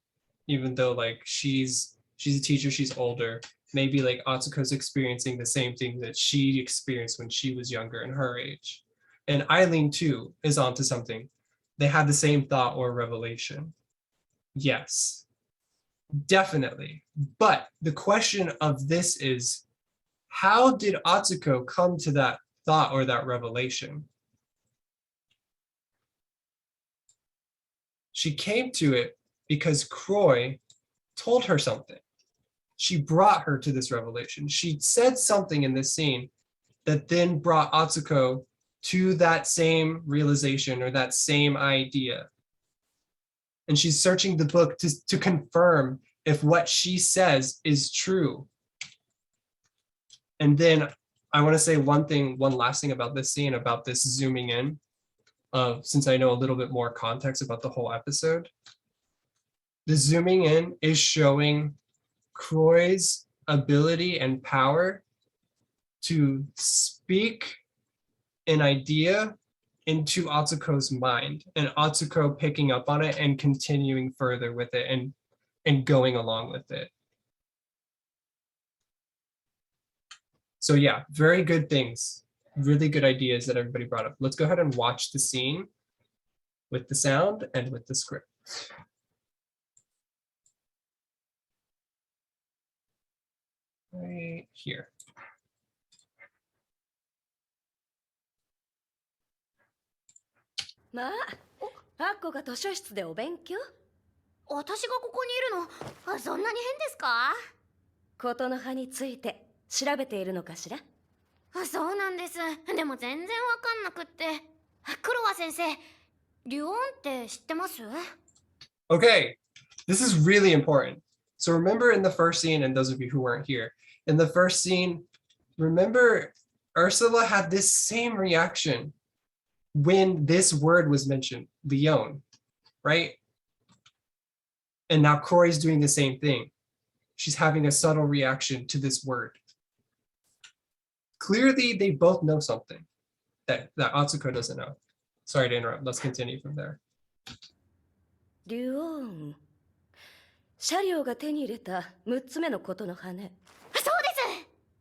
even though like she's a teacher, she's older. Maybe like Atsuko's experiencing the same thing that she experienced when she was younger and her age. And Eileen too is onto something. They had the same thought or revelation. Yes, definitely. But the question of this is, how did Atsuko come to that thought or that revelation? She came to it because Croy told her something. She brought her to this revelation. She said something in this scene that then brought Atsuko to that same realization or that same idea. And she's searching the book to confirm if what she says is true. And then I want to say one last thing about this scene, about this zooming in, since I know a little bit more context about the whole episode. The zooming in is showing Croy's ability and power to speak an idea into Atsuko's mind, and Atsuko picking up on it and continuing further with it and going along with it. So yeah, very good things, really good ideas that everybody brought up. Let's go ahead and watch the scene with the sound and with the script. Right here. まあ、アッコが図書室でお勉強？私がここにいるの、そんなに変ですか？ことの葉について調べているのかしら？そうなんです。でも全然わかんなくって。黒羽先生、リュオンって知ってます？ Okay, this is really important. So remember in the first scene, and those of you who weren't here, in the first scene, remember Ursula had this same reaction when this word was mentioned, Leon, right? And now Croy's doing the same thing. She's having a subtle reaction to this word. Clearly, they both know something that Atsuko doesn't know. Sorry to interrupt. Let's continue from there. リュオン。シャリオが手に入れた6つ目のことの羽。そうです。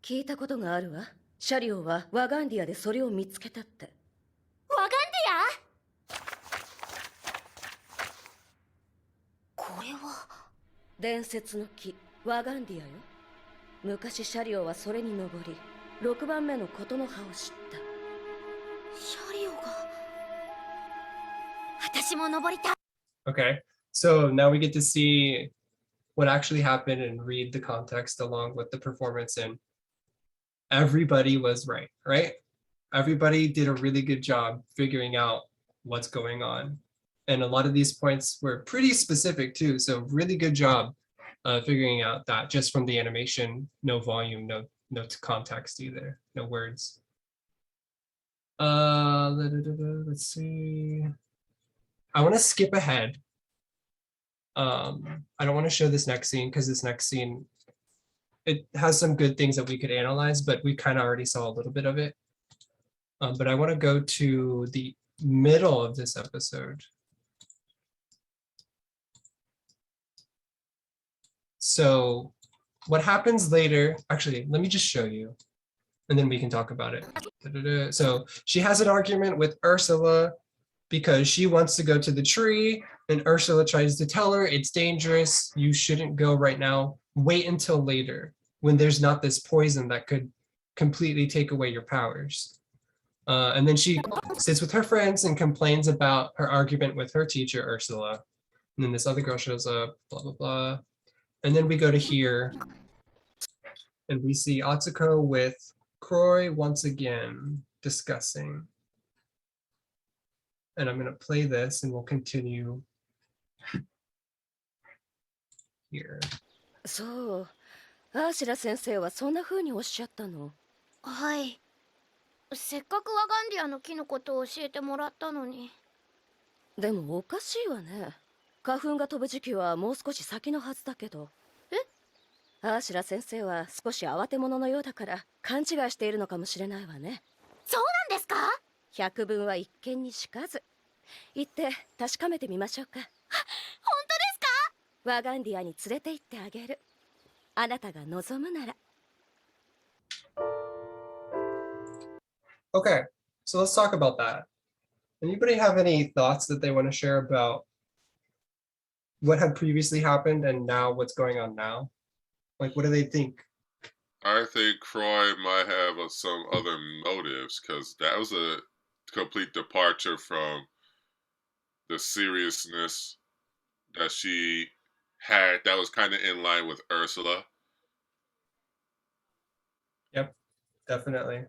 聞いたことがあるわ。シャリオはワガンディアでそれを見つけたって。ワガンディア？これは伝説の木、ワガンディアよ。昔シャリオはそれに登り、6番目のことの葉を知った。シャリオが。私も登りたい。 Okay, so now we get to see what actually happened and read the context along with the performance, and everybody was right? Everybody did a really good job figuring out what's going on. And a lot of these points were pretty specific too, so really good job figuring out that just from the animation, no volume, no context either, no words. Let's see. I want to skip ahead. I don't want to show this next scene because this next scene, it has some good things that we could analyze, but we kind of already saw a little bit of it. But I want to go to the middle of this episode. So what happens later, actually, let me just show you, and then we can talk about it. So she has an argument with Ursula because she wants to go to the tree, and Ursula tries to tell her it's dangerous, you shouldn't go right now, wait until later, when there's not this poison that could completely take away your powers. And then she sits with her friends and complains about her argument with her teacher, Ursula. And then this other girl shows up, blah, blah, blah. And then we go to here, and we see Atsuko with Croy once again discussing. And I'm going to play this and we'll continue here. そう、アーシラ先生はそんな風におっしゃったの。はい。せっかくワガンディアの木のことを教えてもらったのに。でもおかしいわね。花粉が飛ぶ時期はもう少し先のはずだけど。え？アーシラ先生は少し慌て者のようだから勘違いしているのかもしれないわね。そうなんですか？百聞は一見にしかず。行って確かめてみましょうか。本当ですか？ワガンディアに連れて行ってあげる。あなたが望むなら。Okay, so let's talk about that. Anybody have any thoughts that they want to share about what had previously happened and now what's going on now? Like, what do they think? I think Croy might have some other motives because that was a complete departure from the seriousness that she had. That was kind of in line with Ursula. Yep, definitely.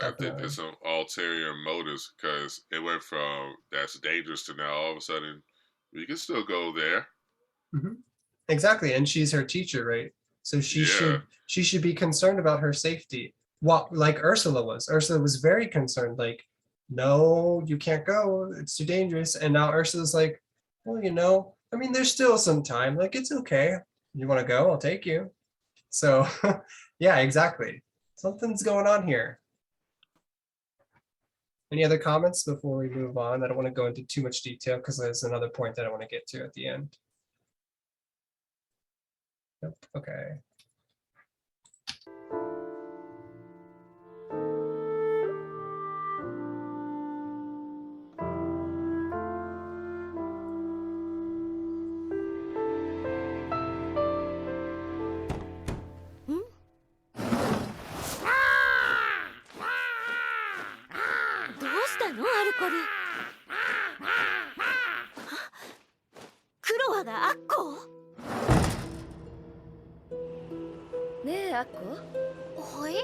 I think there's some ulterior motives because it went from that's dangerous to now all of a sudden we can still go there. Mm-hmm. Exactly, and she's her teacher, right? So she should be concerned about her safety. Well, like Ursula was. Ursula was very concerned. Like, no, you can't go. It's too dangerous. And now Ursula's like, well, you know, I mean, there's still some time. Like, it's okay. You want to go? I'll take you. So, yeah, exactly. Something's going on here. Any other comments before we move on? I don't want to go into too much detail because there's another point that I want to get to at the end. Yep, okay. Hmm? どうしたの、アルコル。クロワがアッコを？ねえ、アッコ。はい？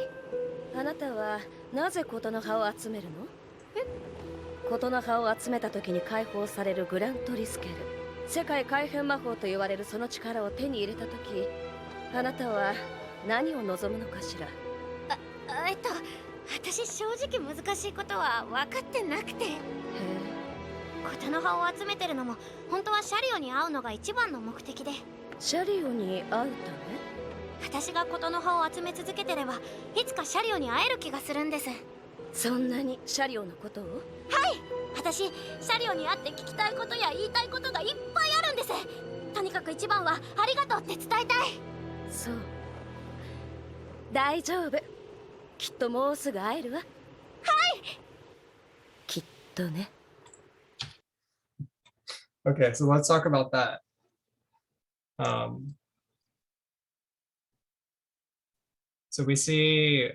あなたはなぜ琴の葉を集めるの？琴の葉を集めた時に解放されるグラントリスケル、世界改変魔法と言われるその力を手に入れた時、あなたは何を望むのかしら。私正直難しいことは分かってなくて。へえ。琴の葉を集めてるのも本当はシャリオに会うのが一番の目的で、シャリオに会うため？私が琴の葉を集め続けてればいつかシャリオに会える気がするんです。そんなにシャリオのことを？はい、私シャリオに会って聞きたいことや言いたいことがいっぱいあるんです。とにかく一番はありがとうって伝えたい。そう大丈夫、きっともうすぐ会えるわ。はい、きっとね。 Okay, so let's talk about that. So we see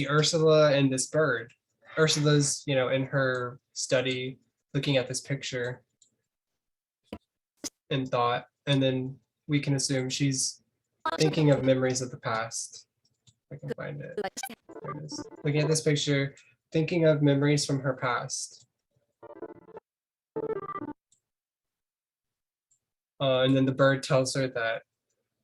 Ursula and this bird. Ursula's, in her study looking at this picture in thought, and then we can assume she's thinking of memories of the past. I can find it. There it is. Looking at this picture, thinking of memories from her past. And then the bird tells her that,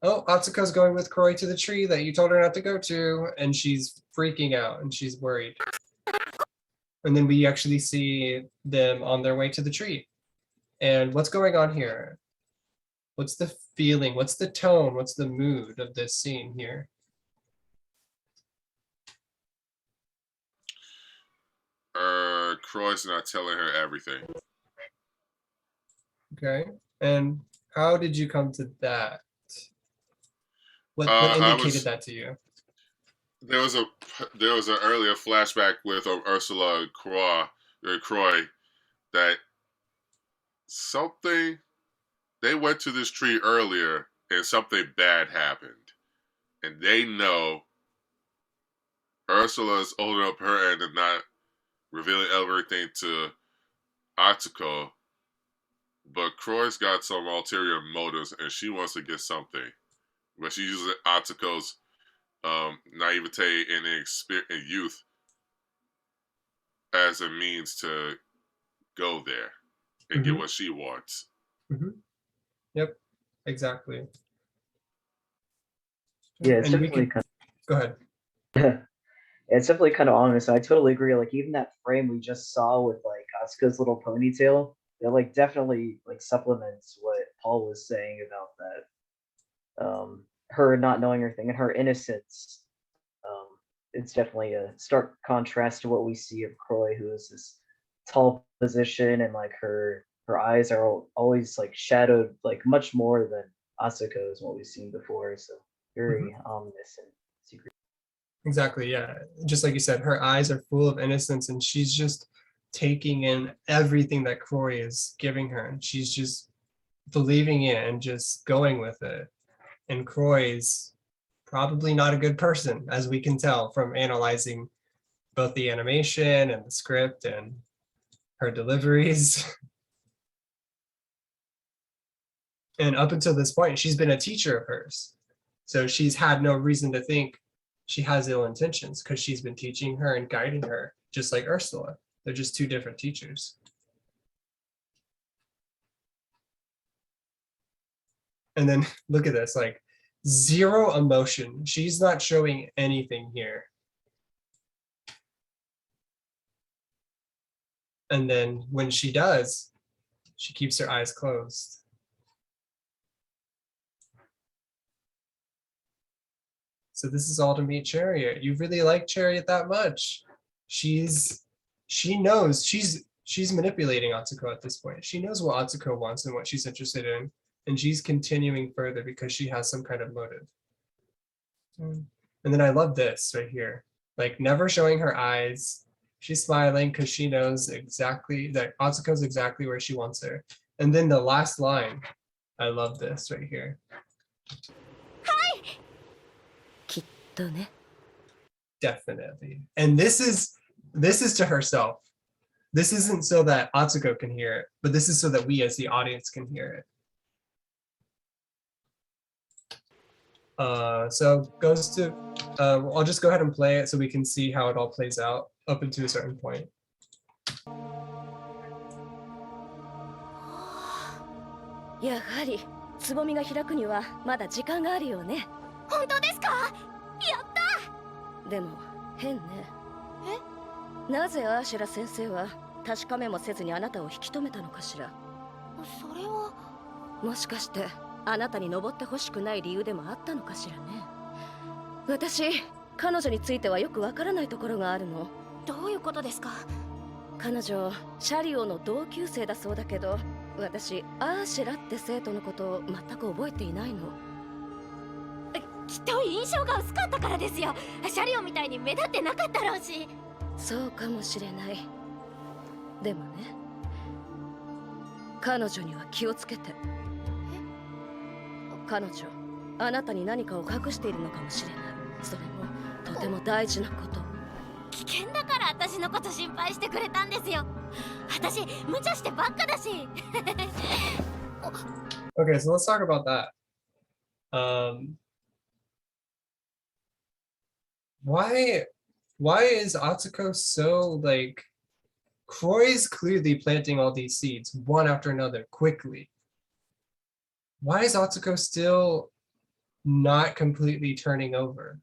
oh, Atsuko's going with Kroi to the tree that you told her not to go to, and she's freaking out and she's worried. And then we actually see them on their way to the tree. And what's going on here? What's the feeling? What's the tone? What's the mood of this scene here? Croy's not telling her everything. Okay. And how did you come to that? What indicated that to you? There was an earlier flashback with Ursula and Croy that something, they went to this tree earlier and something bad happened, and they know Ursula's holding up her end and not revealing everything to Atsuko, but Croy's got some ulterior motives and she wants to get something, but she uses Atsuko's naivete and youth as a means to go there and get what she wants. Yep, exactly. Yeah, it's and definitely kind go ahead. of, it's definitely kind of ominous. I totally agree. Like even that frame we just saw with like Asuka's little ponytail, it like definitely like supplements what Paul was saying about that. Her not knowing everything and her innocence. It's definitely a stark contrast to what we see of Croy, who is this tall position and like her eyes are always like shadowed like much more than Asuko's what we've seen before. So very ominous and secret. Exactly, yeah. Just like you said, her eyes are full of innocence and she's just taking in everything that Croy is giving her. And she's just believing it and just going with it. And Croy's probably not a good person, as we can tell from analyzing both the animation and the script and her deliveries. And up until this point, she's been a teacher of hers. So she's had no reason to think she has ill intentions because she's been teaching her and guiding her, just like Ursula. They're just two different teachers. And then look at this, like zero emotion. She's not showing anything here. And then when she does, she keeps her eyes closed. So this is all to meet Chariot. You really like Chariot that much. She knows she's manipulating Atsuko at this point. She knows what Atsuko wants and what she's interested in, and she's continuing further because she has some kind of motive. And then I love this right here, like never showing her eyes. She's smiling because she knows exactly that Atsuko's exactly where she wants her. And then the last line, I love this right here. Definitely. And this is to herself. This isn't so that Atsuko can hear it, but this is so that we as the audience can hear it. So goes to, I'll just go ahead and play it so we can see how it all plays out up until a certain point. やはりつぼみが開くにはまだ時間があるよね。本当ですか？やった！でも変ね。え？なぜアーシュラ先生は確かめもせずにあなたを引き止めたのかしら。それはもしかしてあなたに登ってほしくない理由でもあったのかしらね。私彼女についてはよくわからないところがあるの。どういうことですか？彼女シャリオの同級生だそうだけど、私アーシェラって生徒のことを全く覚えていないの。きっと印象が薄かったからですよ。シャリオみたいに目立ってなかったろうし。そうかもしれない。でもね、彼女には気をつけて。彼女あなたに何かを隠しているのかもしれない。それもとても大事なこと。危険だから私のこと心配してくれたんですよ。私無茶してばっかだし。Okay, so let's talk about that. Why is Atsuko so like Croy's clearly planting all these seeds one after another quickly? Why is Atsuko still not completely turning over?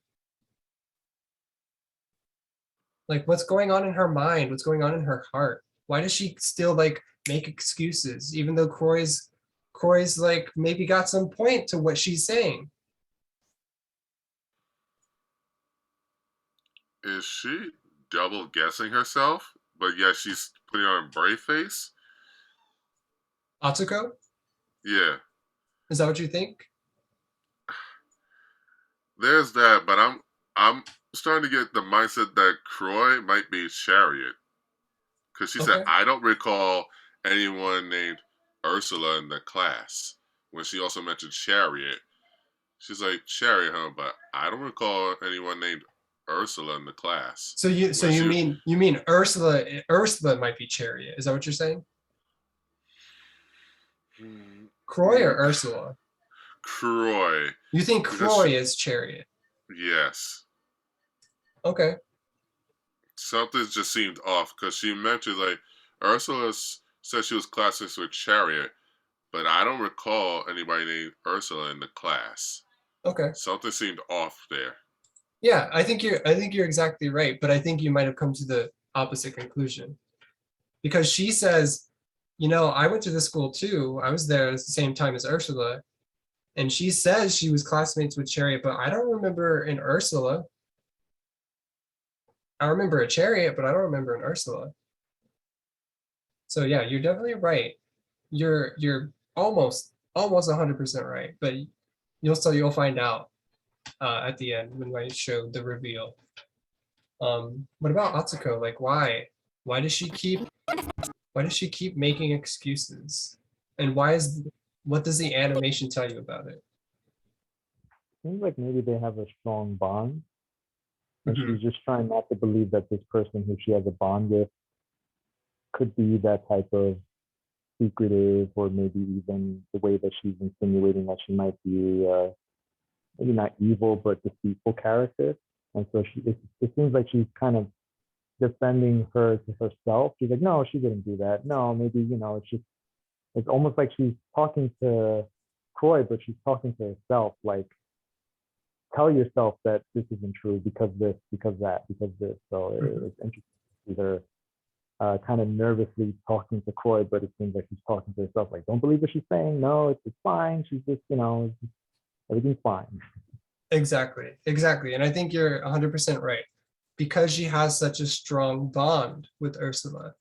Like, what's going on in her mind? What's going on in her heart? Why does she still like make excuses, even though Croy's like maybe got some point to what she's saying? Is she double guessing herself, but yet she's putting on a brave face? Atsuko? Yeah. Is that what you think? There's that, but I'm starting to get the mindset that Croy might be Chariot. Because she said, I don't recall anyone named Ursula in the class. When she also mentioned Chariot. She's like, Chariot, huh? But I don't recall anyone named Ursula in the class. So you mean Ursula might be Chariot. Is that what you're saying? Croy or Ursula? Croy. You think Croy is Chariot? Yes. Okay. Something just seemed off because she mentioned like Ursula said she was classmates with Chariot, but I don't recall anybody named Ursula in the class. Okay. Something seemed off there. Yeah, I think you're exactly right, but I think you might have come to the opposite conclusion. Because she says, I went to the school too. I was there at the same time as Ursula. And she says she was classmates with Chariot, but I don't remember an Ursula. I remember a Chariot, but I don't remember an Ursula. So yeah, you're definitely right. You're almost 100% right, but you'll find out at the end when I show the reveal. What about Atsuko? Like, why does she keep making excuses? And what does the animation tell you about it? Seems like maybe they have a strong bond, and Mhm. she's just trying not to believe that this person who she has a bond with could be that type of secretive, or maybe even the way that she's insinuating that she might be maybe not evil but deceitful character. And so it seems like she's kind of defending her to herself. She's like, no, she didn't do that. No, maybe, it's almost like she's talking to Croy, but she's talking to herself. Like, tell yourself that this isn't true because this, because that, because this. So it's interesting to see her kind of nervously talking to Croy, but it seems like she's talking to herself. Like, don't believe what she's saying. No, it's fine. She's just, everything's fine. Exactly. And I think you're 100% right. Because she has such a strong bond with Ursula,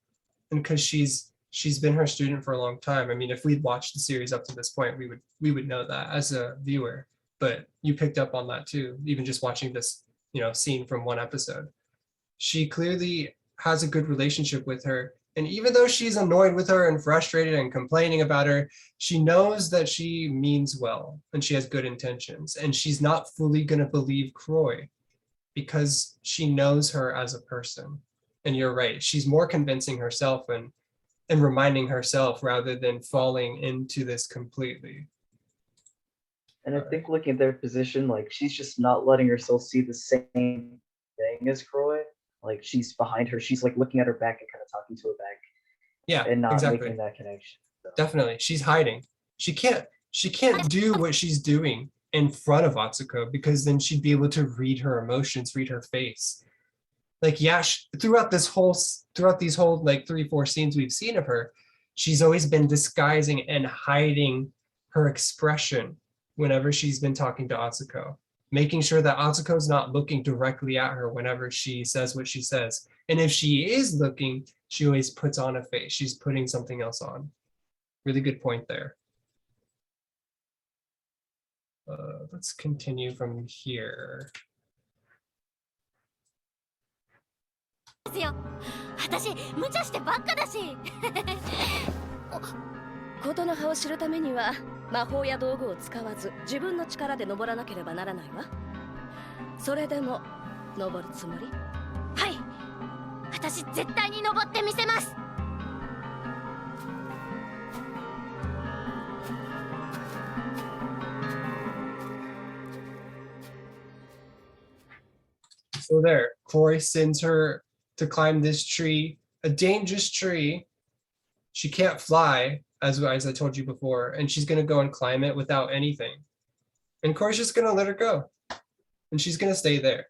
and because she's been her student for a long time. I mean, if we'd watched the series up to this point, we would know that as a viewer. But you picked up on that too, even just watching this, scene from one episode. She clearly has a good relationship with her. And even though she's annoyed with her and frustrated and complaining about her, she knows that she means well and she has good intentions. And she's not fully going to believe Croy because she knows her as a person. And you're right. She's more convincing herself and reminding herself rather than falling into this completely. And I think looking at their position, like she's just not letting herself see the same thing as Croy. Like she's behind her. She's like looking at her back and kind of talking to her back. Yeah, and not exactly. making that connection. So. Definitely. She's hiding. She can't do what she's doing in front of Atsuko because then she'd be able to read her emotions, read her face. Like, yeah, throughout these whole like 3-4 scenes we've seen of her, she's always been disguising and hiding her expression whenever she's been talking to Atsuko, making sure that Atsuko's not looking directly at her whenever she says what she says. And if she is looking, She always puts on a face. She's putting something else on. Really good point there. Let's continue from here. ですよ。私無茶してばっかだし。琴の葉を知るためには魔法や道具を使わず自分の力で登らなければならないわ。それでも登るつもり？はい。私絶対に登ってみせます。So there, Corey sends her to climb this tree, a dangerous tree. She can't fly, as I told you before, and she's going to go and climb it without anything. And Corey's just going to let her go, and she's going to stay there.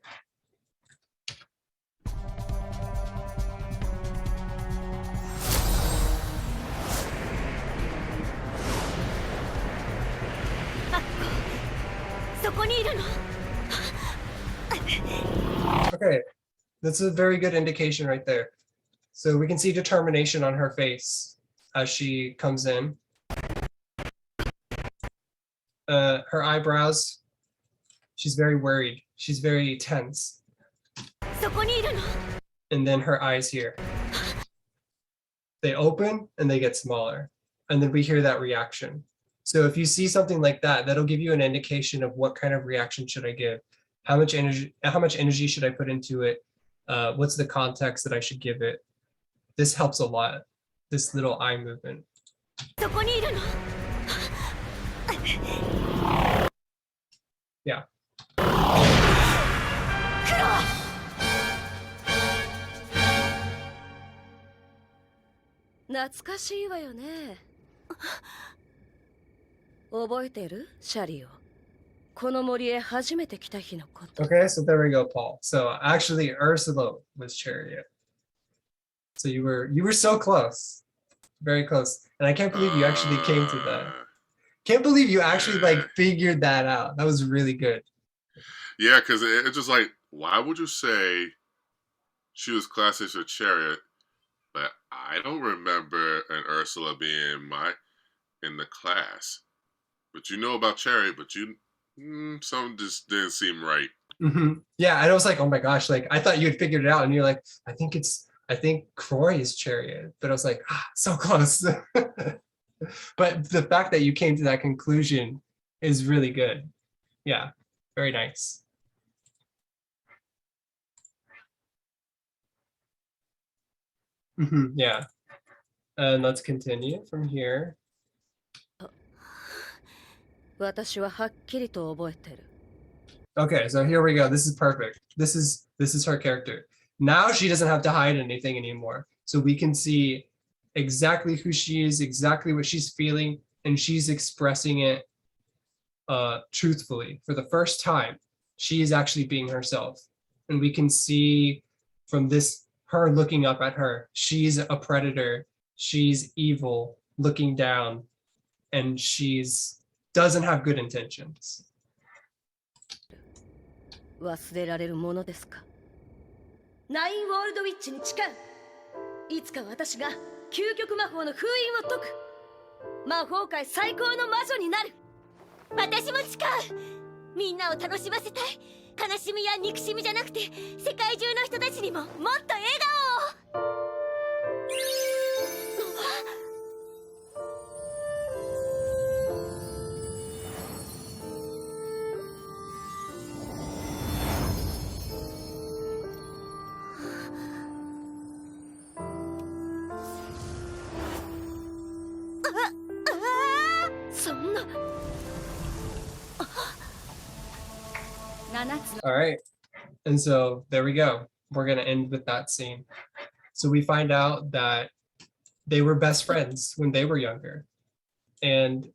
Okay, that's a very good indication right there. So we can see determination on her face as she comes in. Her eyebrows, she's very worried. She's very tense. And then her eyes here. They open and they get smaller. And then we hear that reaction. So if you see something like that, that'll give you an indication of what kind of reaction should I give. How much energy should I put into it? What's the context that I should give it? This helps a lot, this little eye movement. Yeah. 懐かしいわよね。覚えてる？シャリオ。この森へ初めて来た日のこと。Okay, so there we go, Paul. So actually, Ursula was Chariot. So you were so close, very close, and I can't believe you actually came to that. Can't believe you actually like figured that out. That was really good. Yeah, because it's just like, why would you say she was classic for Chariot, but I don't remember an Ursula being in the class. But you know about Chariot, but something just didn't seem right. Mm-hmm. Yeah, and I was like, oh my gosh, like I thought you had figured it out, and you're like, I think Croy is Chariot, but I was like, so close. But the fact that you came to that conclusion is really good. Yeah, very nice. Yeah, and let's continue from here. 私ははっきりと覚えてる。Okay, so here we go. This is perfect. This is her character. Now she doesn't have to hide anything anymore. So we can see exactly who she is, exactly what she's feeling, and she's expressing it truthfully. For the first time, she is actually being herself. And we can see from this, her looking up at her. She's a predator. She's evil, looking down, and doesn't have good intentions. 忘れられるものですか。ナイン・ウォールドウィッチに誓う。いつか私が究極魔法の封印を解く。魔法界最高の魔女になる。私も誓う。みんなを楽しませたい。悲しみや憎しみじゃなくて、世界中の人たちにももっと笑顔を。All right. And so there we go. We're going to end with that scene. So we find out that they were best friends when they were younger. And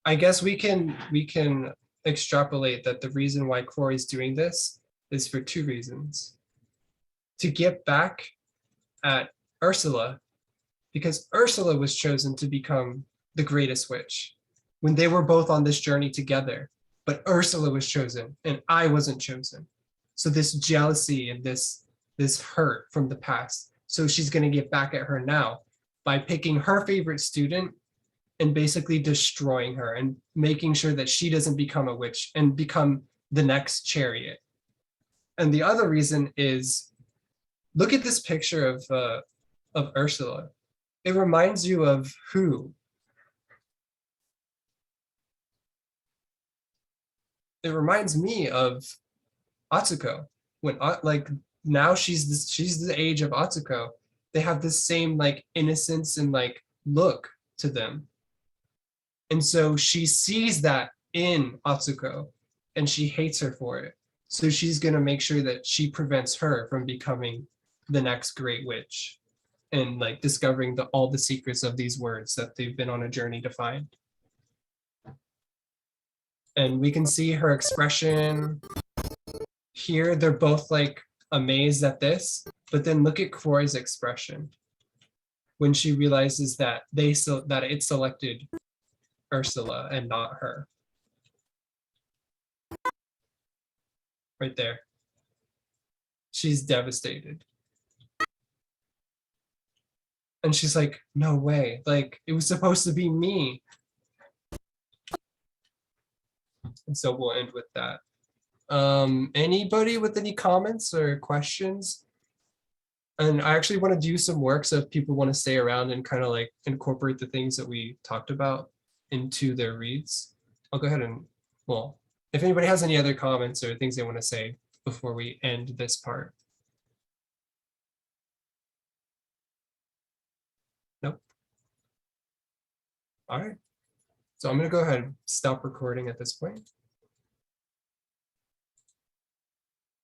I guess we can extrapolate that the reason why Corey's doing this is for two reasons. To get back at Ursula, because Ursula was chosen to become the greatest witch when they were both on this journey together, but Ursula was chosen and I wasn't chosen. So this jealousy and this this hurt from the past. So she's going to get back at her now by picking her favorite student and basically destroying her and making sure that she doesn't become a witch and become the next Chariot. And the other reason is, look at this picture of Ursula. It reminds you of who? It reminds me of Atsuko. When like now she's the age of Atsuko. They have this same like innocence and like look to them. And so she sees that in Atsuko and she hates her for it. So she's going to make sure that she prevents her from becoming the next great witch and like discovering all the secrets of these words that they've been on a journey to find. And we can see her expression here. They're both like amazed at this, but then look at Kroy's expression when she realizes that that it selected Ursula and not her. Right there. She's devastated. And she's like, no way, like it was supposed to be me. And so we'll end with that. Anybody with any comments or questions? And I actually want to do some work, so if people want to stay around and kind of like incorporate the things that we talked about into their reads, I'll go ahead and, well, if anybody has any other comments or things they want to say before we end this part. Nope. All right. So I'm going to go ahead and stop recording at this point.